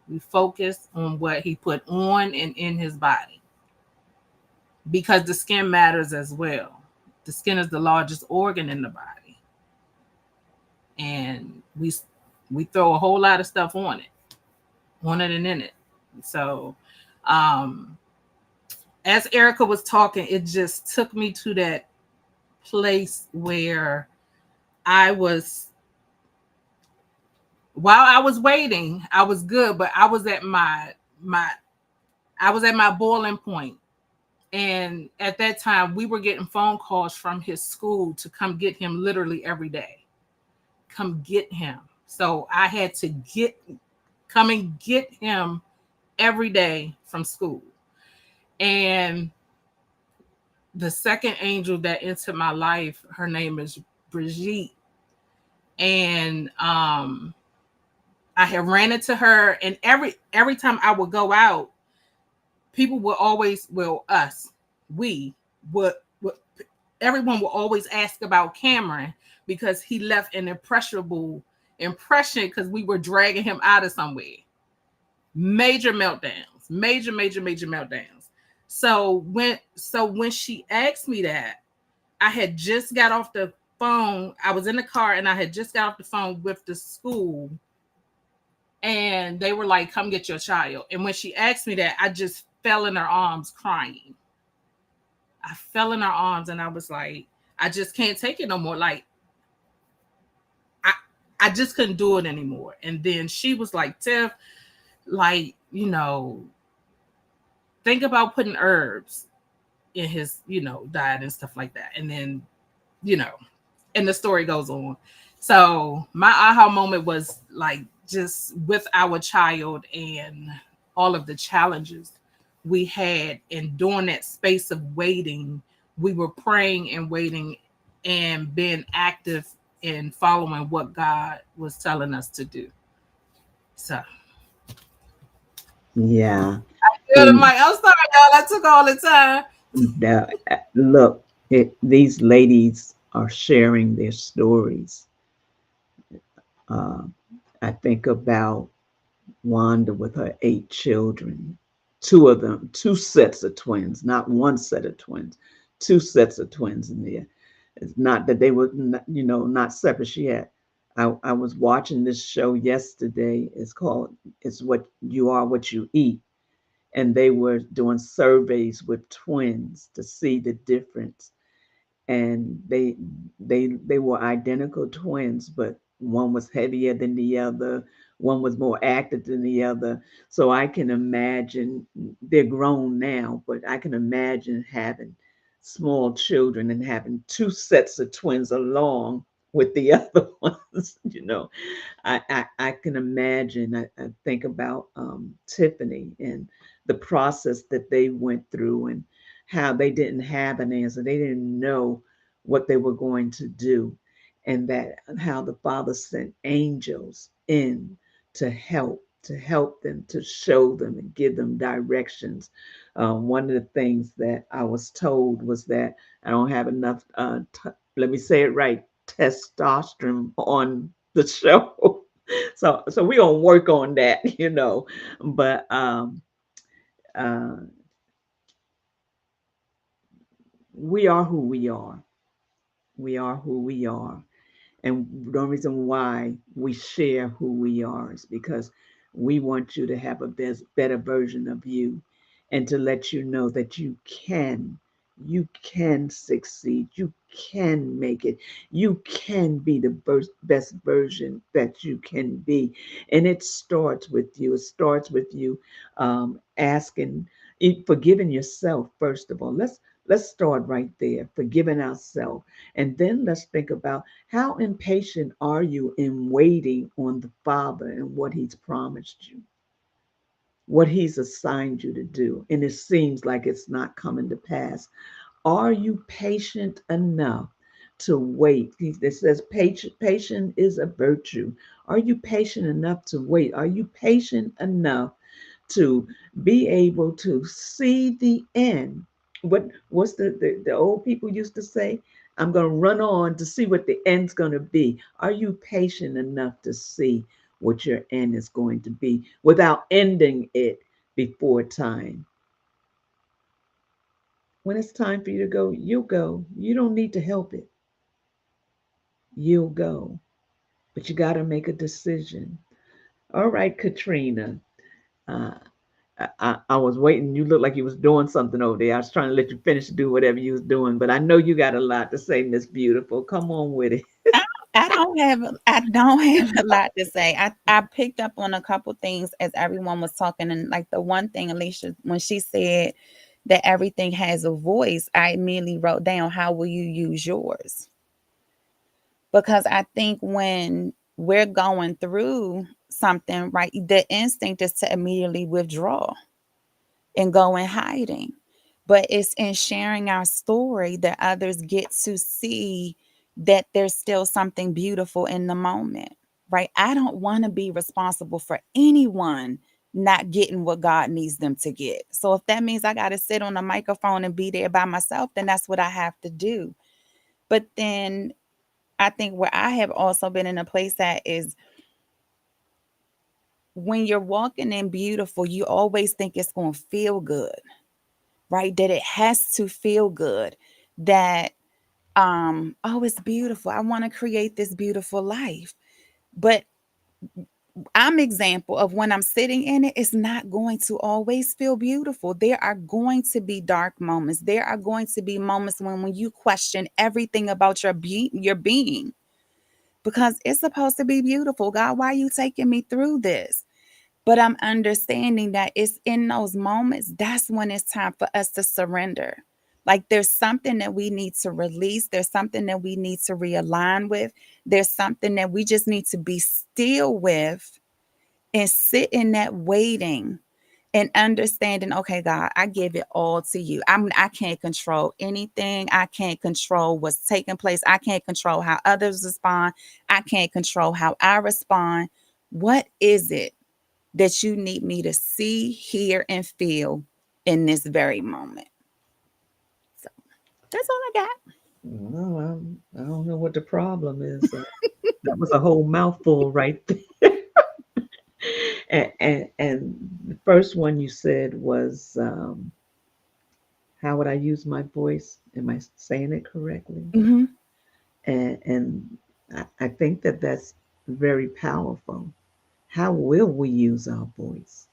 We focused on what he put on and in his body, because the skin matters as well. The skin is the largest organ in the body. And we throw a whole lot of stuff on it and in it. So as Erica was talking, it just took me to that place where while I was waiting, I was good, but I was at my boiling point. And at that time, we were getting phone calls from his school to come get him literally every day. Come get him. So I had to come and get him every day from school. And the second angel that entered my life, her name is Brigitte. And I had ran into her, and every time I would go out, people would always, we would everyone will always ask about Cameron because he left an impressionable impression because we were dragging him out of somewhere. Major meltdowns, major meltdowns. So when she asked me that, I had just got off the phone. I was in the car and I had just got off the phone with the school, and they were like, "Come get your child." And when she asked me that, I just fell in her arms crying. I fell in her arms and I was like, I just can't take it no more. Like, I just couldn't do it anymore. And then she was like, Tiff, like, you know, think about putting herbs in his, you know, diet and stuff like that. And then, you know, and the story goes on. So my aha moment was like just with our child and all of the challenges we had, and during that space of waiting, we were praying and waiting and being active in following what God was telling us to do. So Yeah. good, Mike. I'm sorry, y'all. I took all the time. Look, these ladies are sharing their stories. I think about Wanda with her 8 children, 2 of them, 2 sets of twins, not one set of twins, 2 sets of twins in there. It's not that they were, not separate. I was watching this show yesterday. It's called "It's What You Are, What You Eat," and they were doing surveys with twins to see the difference. And they were identical twins, but one was heavier than the other, one was more active than the other. So I can imagine, they're grown now, but I can imagine having small children and having 2 sets of twins along with the other ones. I can imagine. I think about Tiffany and the process that they went through, and how they didn't have an answer. They didn't know what they were going to do, and that how the Father sent angels in to help them, to show them and give them directions. One of the things that I was told was that I don't have enough, let me say it right, testosterone on the show. So we're gonna work on that. But uh, we are who we are. We are who we are. And the reason why we share who we are is because we want you to have a better version of you, and to let you know that you can succeed, you can make it, you can be the best version that you can be. And it starts with you. It starts with you asking, forgiving yourself first of all. Let's start right there, forgiving ourselves. And then let's think about, how impatient are you in waiting on the Father and what He's promised you, what He's assigned you to do, and it seems like it's not coming to pass. Are you patient enough to wait? It says patient is a virtue. Are you patient enough to wait? Are you patient enough to be able to see the end? What's the old people used to say? I'm going to run on to see what the end's going to be. Are you patient enough to see what your end is going to be without ending it before time? When it's time for you to go, you'll go. You don't need to help it. You'll go. But you got to make a decision. All right, Katrina. Uh, I was waiting. You looked like you was doing something over there. I was trying to let you finish do whatever you was doing, but I know you got a lot to say, Miss Beautiful. Come on with it. I don't have a lot to say. I picked up on a couple things as everyone was talking, and like the one thing, Alicia, when she said that everything has a voice, I immediately wrote down, how will you use yours? Because I think when we're going through something, right, the instinct is to immediately withdraw and go in hiding. But it's in sharing our story that others get to see that there's still something beautiful in the moment, right? I don't want to be responsible for anyone not getting what God needs them to get. So if that means I got to sit on a microphone and be there by myself, then that's what I have to do. But then I think where I have also been in a place that is when you're walking in beautiful, you always think it's going to feel good, right? That it has to feel good. That oh, it's beautiful. I want to create this beautiful life. But I'm example of when I'm sitting in it, it's not going to always feel beautiful. There are going to be dark moments. There are going to be moments when you question everything about your being, because it's supposed to be beautiful. God, why are you taking me through this? But I'm understanding that it's in those moments, that's when it's time for us to surrender. Like there's something that we need to release. There's something that we need to realign with. There's something that we just need to be still with and sit in that waiting and understanding, okay, God, I give it all to you. I can't control anything. I can't control what's taking place. I can't control how others respond. I can't control how I respond. What is it that you need me to see, hear, and feel in this very moment? So that's all I got. No, I don't know what the problem is. That was a whole mouthful right there. And the first one you said was, how would I use my voice? Am I saying it correctly? Mm-hmm. And I think that that's very powerful. How will we use our voice?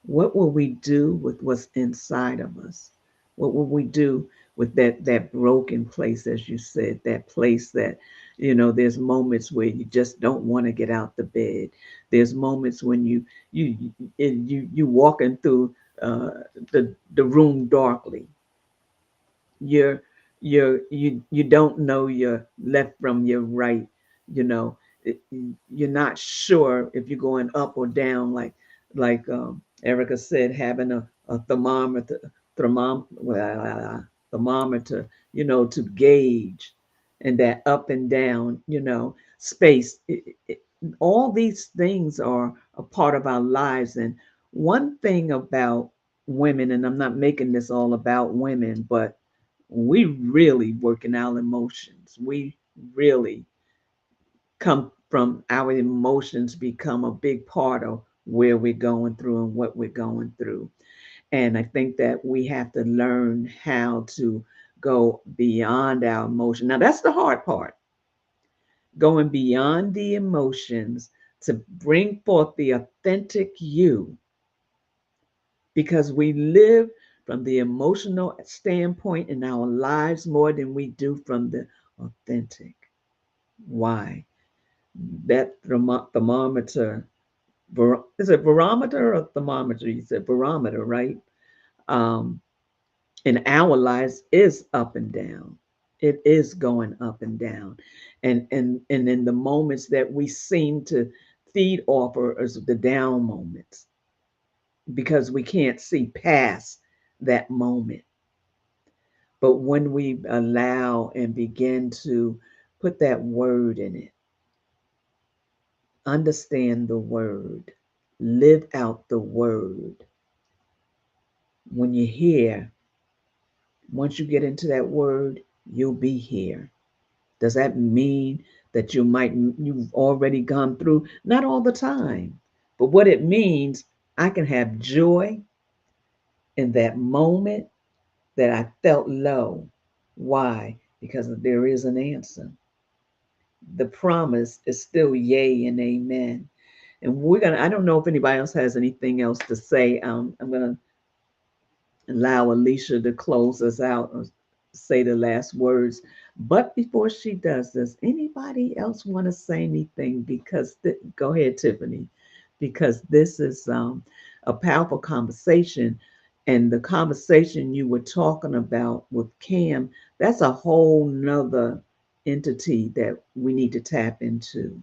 What will we do with what's inside of us? What will we do with that broken place, as you said, that place that, there's moments where you just don't want to get out the bed. There's moments when you walking through the room darkly. You're you don't know your left from your right. You know, you're not sure if you're going up or down. Like Erica said, having a thermometer, to gauge and that up and down, space. All these things are a part of our lives. And one thing about women, and I'm not making this all about women, but we really work in our emotions. We really come from our emotions, become a big part of where we're going through and what we're going through. And I think that we have to learn how to go beyond our emotion. Now, that's the hard part, going beyond the emotions to bring forth the authentic you, because we live from the emotional standpoint in our lives more than we do from the authentic. Why? That thermometer, is it barometer or thermometer? You said barometer, right? Um, in our lives is up and down. It is going up and down. And in the moments that we seem to feed off are is the down moments, because we can't see past that moment. But when we allow and begin to put that word in it, understand the word, live out the word. When you hear, once you get into that word, you'll be here. Does that mean that you've already gone through? Not all the time. But what it means, I can have joy in that moment that I felt low. Why? Because there is an answer. The promise is still yea and amen. And I don't know if anybody else has anything else to say. I'm gonna allow Alicia to close us out or say the last words. But before she does, does anybody else want to say anything? Because go ahead, Tiffany, because this is a powerful conversation. And the conversation you were talking about with Cam, that's a whole nother entity that we need to tap into.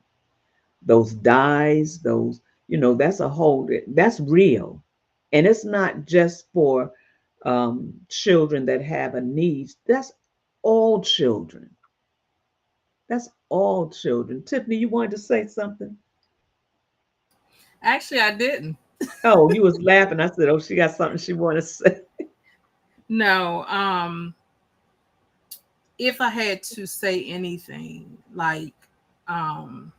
Those dyes, that's that's real. And it's not just for children that have a need. That's all children. That's all children. Tiffany, you wanted to say something? Actually, I didn't. Oh, you was laughing. I said, oh, she got something she wanted to say. No. if I had to say anything, like, um,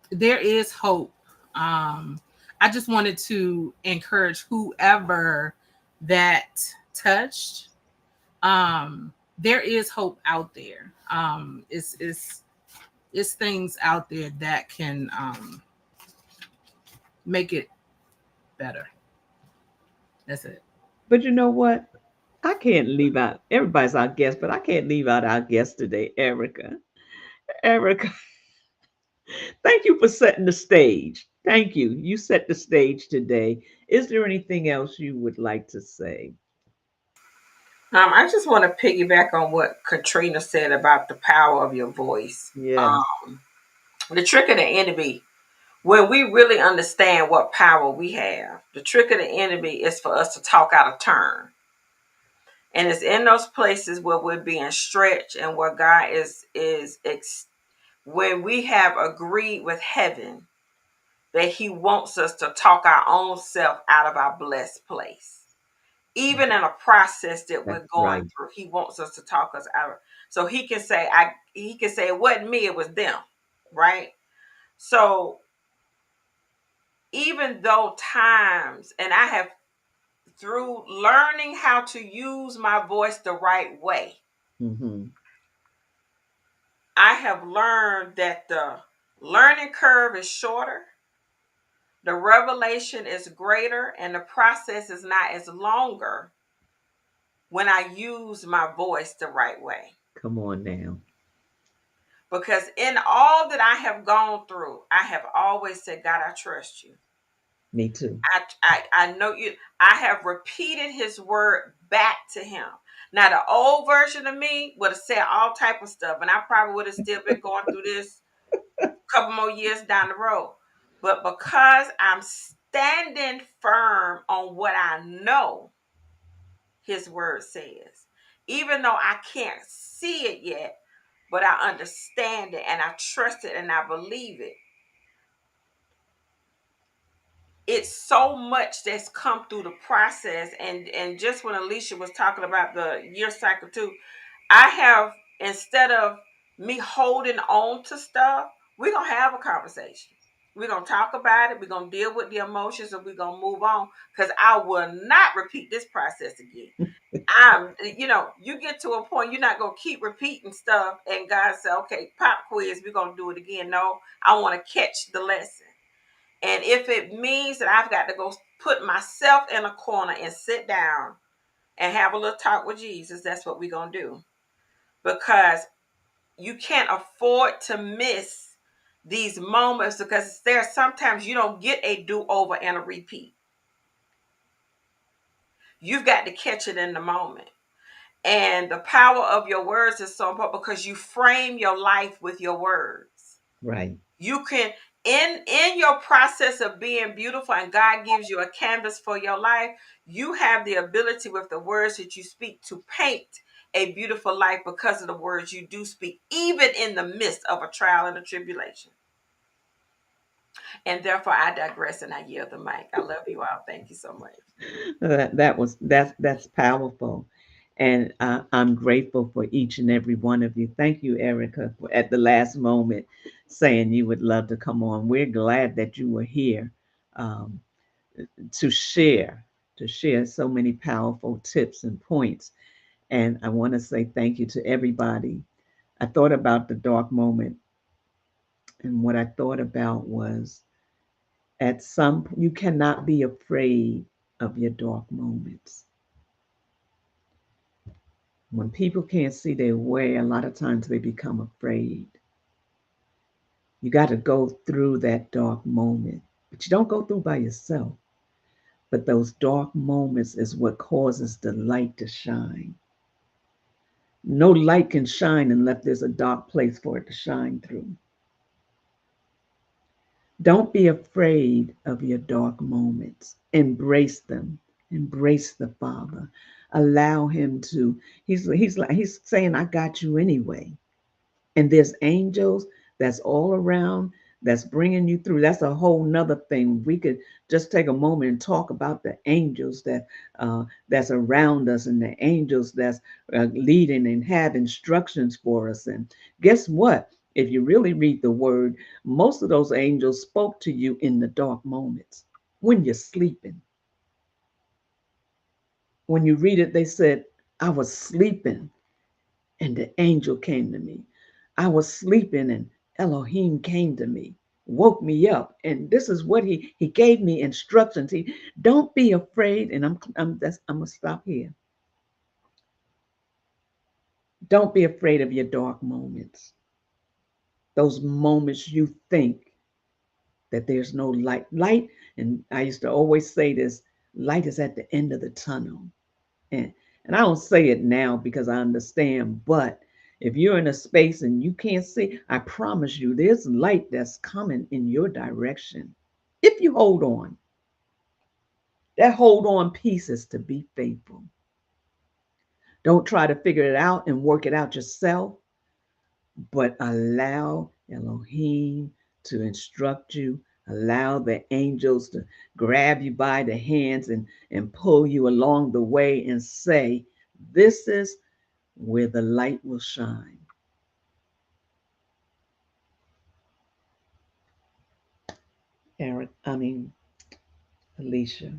there is hope. I just wanted to encourage whoever that touched. There is hope out there. It's things out there that can make it better. That's it. But you know what? I can't leave out, everybody's our guest, but I can't leave out our guest today, Erica. Erica, thank you for setting the stage. Thank you. You set the stage today. Is there anything else you would like to say? I just want to piggyback on what Katrina said about the power of your voice. Yes. The trick of the enemy, when we really understand what power we have, the trick of the enemy is for us to talk out of turn. And it's in those places where we're being stretched and where God when we have agreed with heaven that he wants us to talk our own self out of our blessed place. Even in a process that we're That's going right. through, he wants us to talk us out. So he can say, it wasn't me, it was them. Right? So even though times, and I have, through learning how to use my voice the right way, Mm-hmm. I have learned that the learning curve is shorter, the revelation is greater, and the process is not as longer when I use my voice the right way. Come on now. Because in all that I have gone through, I have always said, God, I trust you. Me too. I know you. I have repeated his word back to him. Now, the old version of me would have said all type of stuff, and I probably would have still been going through this a couple more years down the road. But because I'm standing firm on what I know his word says, even though I can't see it yet, but I understand it and I trust it and I believe it. It's so much that's come through the process. And just when Alicia was talking about the year cycle too, I have, instead of me holding on to stuff, we're going to have a conversation. We're going to talk about it. We're going to deal with the emotions and we're going to move on, because I will not repeat this process again. You get to a point, you're not going to keep repeating stuff and God said, okay, pop quiz, we're going to do it again. No, I want to catch the lesson. And if it means that I've got to go put myself in a corner and sit down and have a little talk with Jesus, that's what we're going to do. Because you can't afford to miss these moments, because sometimes you don't get a do-over and a repeat. You've got to catch it in the moment. And the power of your words is so important, because you frame your life with your words. Right. You can, in your process of being beautiful, and God gives you a canvas for your life, you have the ability with the words that you speak to paint a beautiful life, because of the words you do speak, even in the midst of a trial and a tribulation. And therefore, I digress and I yield the mic. I love you all. Thank you so much. That's powerful, and I'm grateful for each and every one of you. Thank you, Erica, for at the last moment saying you would love to come on. We're glad that you were here, um, to share so many powerful tips and points. And I want to say thank you to everybody. I thought about the dark moment, and what I thought about was, you cannot be afraid of your dark moments. When people can't see their way, a lot of times they become afraid. You got to go through that dark moment, but you don't go through by yourself. But those dark moments is what causes the light to shine. No light can shine unless there's a dark place for it to shine through. Don't be afraid of your dark moments. Embrace them. Embrace the Father. Allow him to. He's saying, I got you anyway. And there's angels that's all around that's bringing you through. That's a whole nother thing. We could just take a moment and talk about the angels that's around us, and the angels that's leading and have instructions for us. And guess what? If you really read the word, most of those angels spoke to you in the dark moments when you're sleeping. When you read it, they said, I was sleeping and the angel came to me. I was sleeping and Elohim came to me, woke me up. And this is what he gave me instructions. He don't be afraid. And I'm gonna stop here. Don't be afraid of your dark moments. Those moments you think that there's no light. Light, and I used to always say this, light is at the end of the tunnel. And and I don't say it now because I understand, but if you're in a space and you can't see, I promise you there's light that's coming in your direction. If you hold on, that hold on piece is to be faithful. Don't try to figure it out and work it out yourself, but allow Elohim to instruct you. Allow the angels to grab you by the hands and pull you along the way and say, this is where the light will shine. Aaron, Alicia.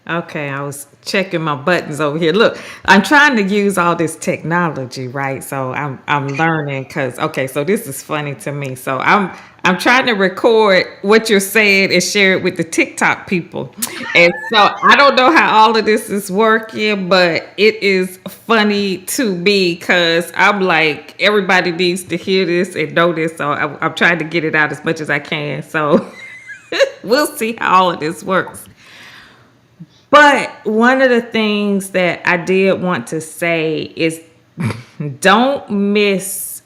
Okay, I was checking my buttons over here. Look, I'm trying to use all this technology, right? So I'm learning because okay, so this is funny to me. So I'm trying to record what you're saying and share it with the TikTok people. And so I don't know how all of this is working, but it is funny to me because I'm like, everybody needs to hear this and know this. So I'm trying to get it out as much as I can. So we'll see how all of this works. But one of the things that I did want to say is don't miss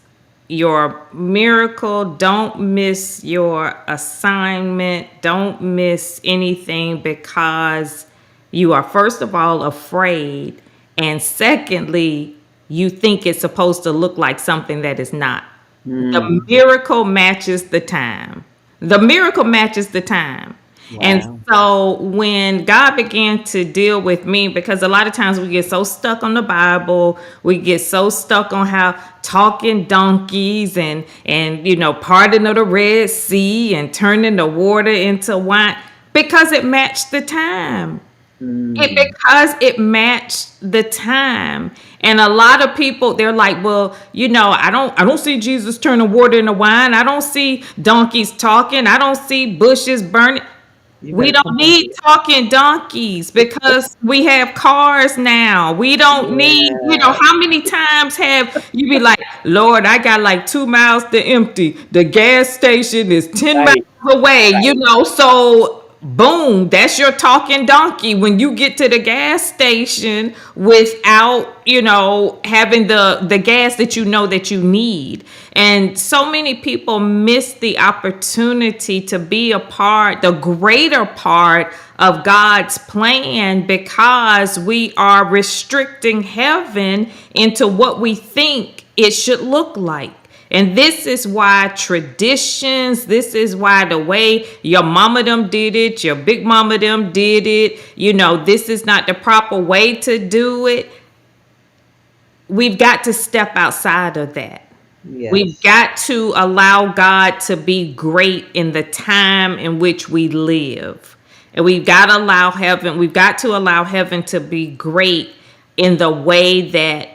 your miracle. Don't miss your assignment. Don't miss anything because you are, first of all, afraid. And secondly, you think it's supposed to look like something that is not. The miracle matches the time. The miracle matches the time. And Wow. so when God began to deal with me, because a lot of times we get so stuck on the Bible, we get so stuck on how talking donkeys and parting of the Red Sea and turning the water into wine because it matched the time. Because it matched the time. And a lot of people, they're like, well, I don't see Jesus turning water into wine. I don't see donkeys talking. I don't see bushes burning. You We better don't come on need talking donkeys because we have cars now. We don't need, here. how many times have you be like, Lord, I got like 2 miles to empty. The gas station is 10 Right, miles away, right. So boom, that's your talking donkey when you get to the gas station without, having the gas that that you need. And so many people miss the opportunity to be a part, the greater part of God's plan because we are restricting heaven into what we think it should look like. And this is why traditions, this is why the way your mama them did it, your big mama them did it, this is not the proper way to do it. We've got to step outside of that. We've Yes. got to allow God to be great in the time in which we live. And we've got to allow heaven to be great in the way that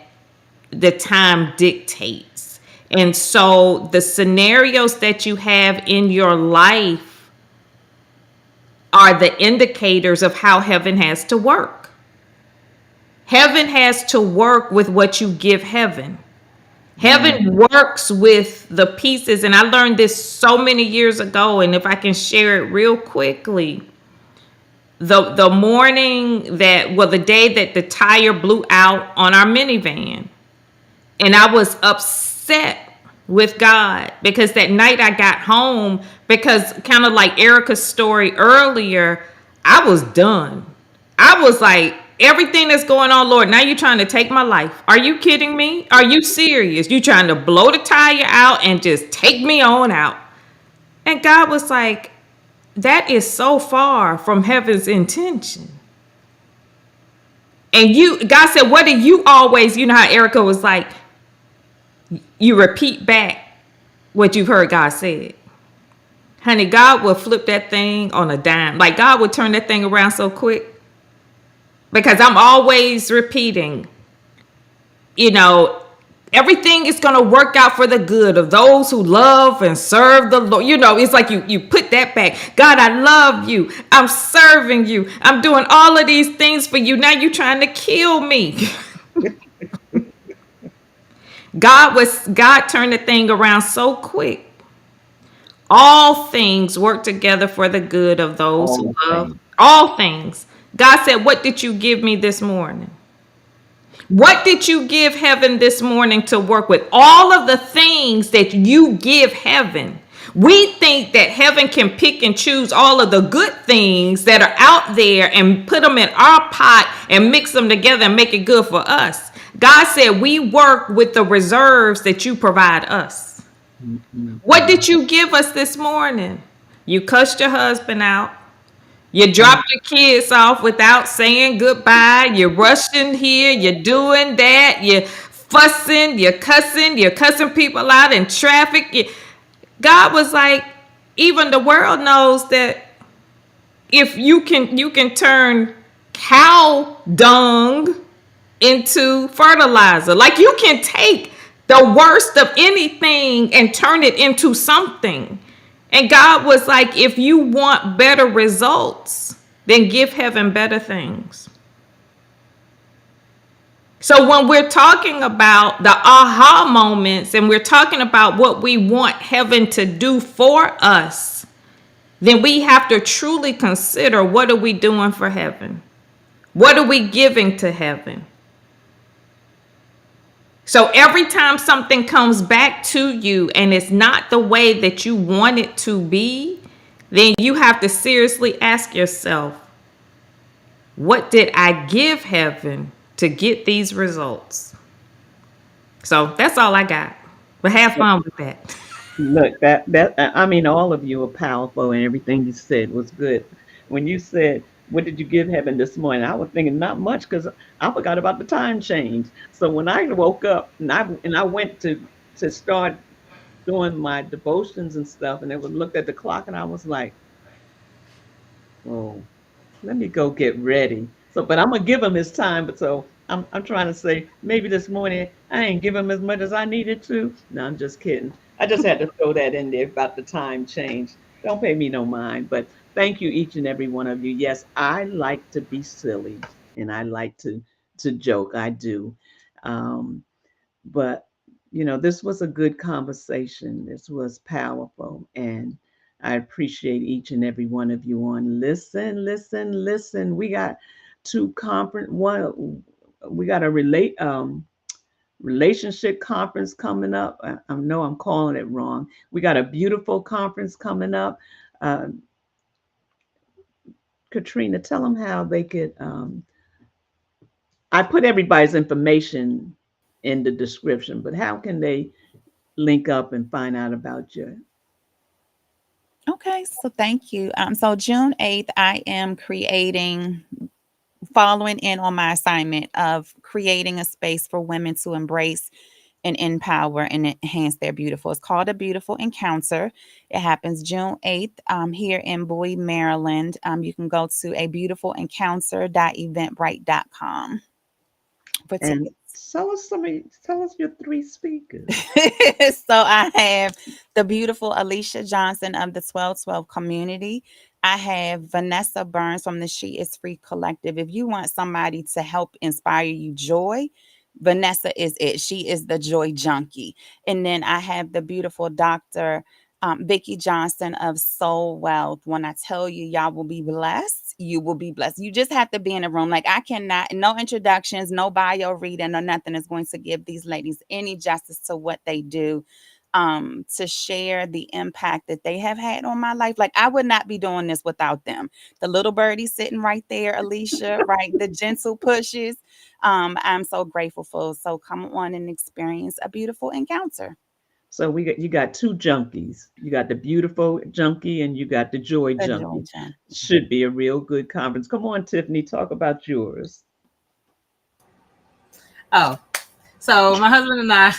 the time dictates. And so the scenarios that you have in your life are the indicators of how heaven has to work. Heaven has to work with what you give heaven. Heaven works with the pieces. And I learned this so many years ago. And if I can share it real quickly, the day that the tire blew out on our minivan, and I was upset with God because that night I got home, because kind of like Erica's story earlier, I was done. I was like, Everything that's going on, Lord, now you're trying to take my life. Are you kidding me? Are you serious? You trying to blow the tire out and just take me on out. And God was like, that is so far from heaven's intention. And God said, what do you always, you know how Erica was like, you repeat back what you've heard God said. Honey, God will flip that thing on a dime. Like God would turn that thing around so quick. Because I'm always repeating, you know, everything is going to work out for the good of those who love and serve the Lord. You know, it's like you put that back. God, I love you. I'm serving you. I'm doing all of these things for you. Now you're trying to kill me. God turned the thing around so quick. All things work together for the good of those who love. All things. God said, what did you give me this morning? What did you give heaven this morning to work with? All of the things that you give heaven. We think that heaven can pick and choose all of the good things that are out there and put them in our pot and mix them together and make it good for us. God said we work with the reserves that you provide us. What did you give us this morning? You cussed your husband out. You dropped your kids off without saying goodbye. You're rushing here. You're doing that. You're fussing. You're cussing people out in traffic. God was like, even the world knows that if you can turn cow dung into fertilizer. Like you can take the worst of anything and turn it into something. And God was like, if you want better results, then give heaven better things. So when we're talking about the aha moments and we're talking about what we want heaven to do for us, then we have to truly consider, what are we doing for heaven? What are we giving to heaven? So every time something comes back to you and it's not the way that you want it to be, then you have to seriously ask yourself, what did I give heaven to get these results? So that's all I got. But have fun with that. Look, I mean, all of you are powerful, and everything you said was good. When you said, "What did you give heaven this morning?" I was thinking not much because I forgot about the time change. So when I woke up and I went to start doing my devotions and stuff, and I would looked at the clock, and I was like, "Oh, let me go get ready." So, but I'm gonna give him his time. But so I'm trying to say maybe this morning I ain't give him as much as I needed to. No, I'm just kidding. I just had to throw that in there about the time change. Don't pay me no mind. But thank you, each and every one of you. Yes, I like to be silly and I like to joke. I do. Um, but this was a good conversation. This was powerful, and I appreciate each and every one of you on. Listen, listen, listen. We got two conference. One, we got a relationship conference coming up. I know I'm calling it wrong. We got a beautiful conference coming up. Uh, Katrina, tell them how they could. I put everybody's information in the description, but how can they link up and find out about you? Okay, so thank you. So June 8th, I am following in on my assignment of creating a space for women to embrace and empower and enhance their beautiful. It's called A Beautiful Encounter. It happens June 8th here in Bowie, Maryland. You can go to abeautifulencounter.eventbrite.com for And tickets. tell us your three speakers. So I have the beautiful Alicia Johnson of the 1212 community. I have Vanessa Burns from the She Is Free Collective. If you want somebody to help inspire you joy, Vanessa is it. She is the joy junkie. And then I have the beautiful Dr. Vicki Johnson of Soul Wealth. When I tell you, y'all will be blessed, you will be blessed. You just have to be in a room. Like I cannot, no introductions, no bio reading or nothing is going to give these ladies any justice to what they do. to share the impact that they have had on my life. Like I would not be doing this without them. The little birdie sitting right there, Alicia, right? The gentle pushes. I'm so grateful for. So come on and experience a beautiful encounter. So you got two junkies. You got the beautiful junkie and you got the joy The joy junkie. jump. Should be a real good conference. Come on, Tiffany, talk about yours. Oh, so my husband and I,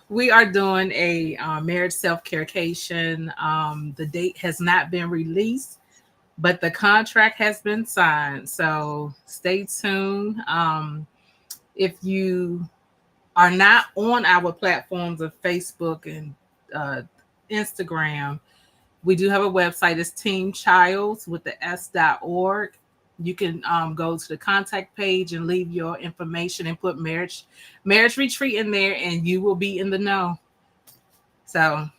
we are doing a marriage self-carecation. The date has not been released, but the contract has been signed. So stay tuned. If you are not on our platforms of Facebook and Instagram, we do have a website. It's Team Childs with the s.org. You can go to the contact page and leave your information and put marriage retreat in there, and you will be in the know. So,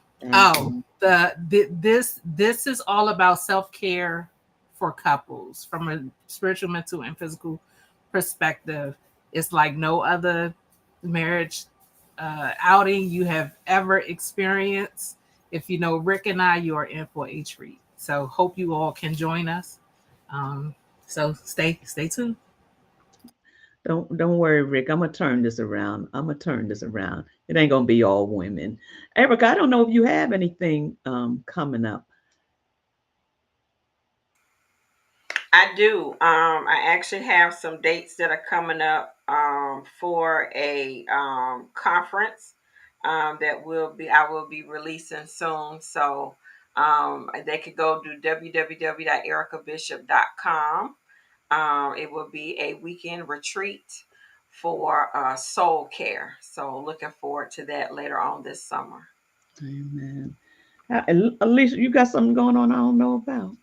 this is all about self-care for couples from a spiritual, mental, and physical perspective. It's like no other marriage outing you have ever experienced. If you know Rick and I, you are in for a treat. So hope you all can join us. So stay tuned. Don't worry, Rick. I'm gonna turn this around. I'm gonna turn this around. It ain't gonna be all women. Erica, I don't know if you have anything coming up. I do. I actually have some dates that are coming up for a conference that I will be releasing soon. So they could go to www.ericabishop.com. It will be a weekend retreat for soul care. So looking forward to that later on this summer. Amen. Alicia, you got something going on I don't know about?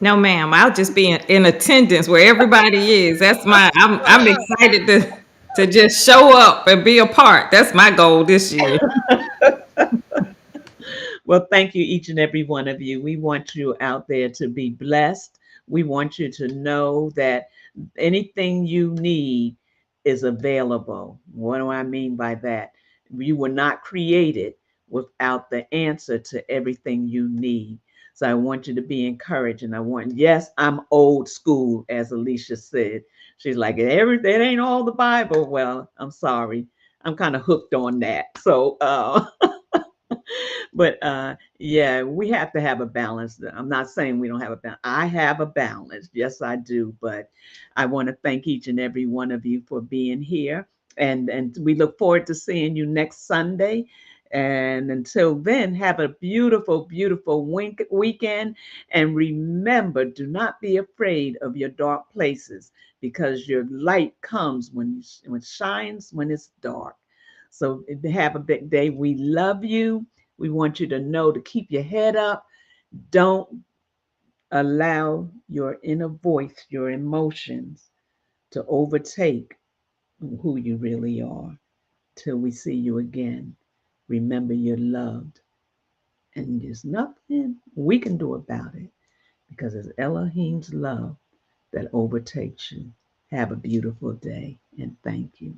No, ma'am. I'll just be in attendance where everybody is. That's I'm excited to just show up and be a part. That's my goal this year. Well, thank you, each and every one of you. We want you out there to be blessed. We want you to know that anything you need is available. What do I mean by that? You were not created without the answer to everything you need. So I want you to be encouraged. And yes, I'm old school, as Alicia said. She's like, that ain't all the Bible. Well, I'm sorry. I'm kind of hooked on that. So, but yeah, we have to have a balance. I'm not saying we don't have a balance. I have a balance. Yes, I do. But I want to thank each and every one of you for being here. And we look forward to seeing you next Sunday. And until then, have a beautiful, beautiful weekend. And remember, do not be afraid of your dark places because your light comes when it shines when it's dark. So have a big day. We love you. We want you to know to keep your head up. Don't allow your inner voice, your emotions, to overtake who you really are. Till we see you again, remember you're loved. And there's nothing we can do about it because it's Elohim's love that overtakes you. Have a beautiful day and thank you.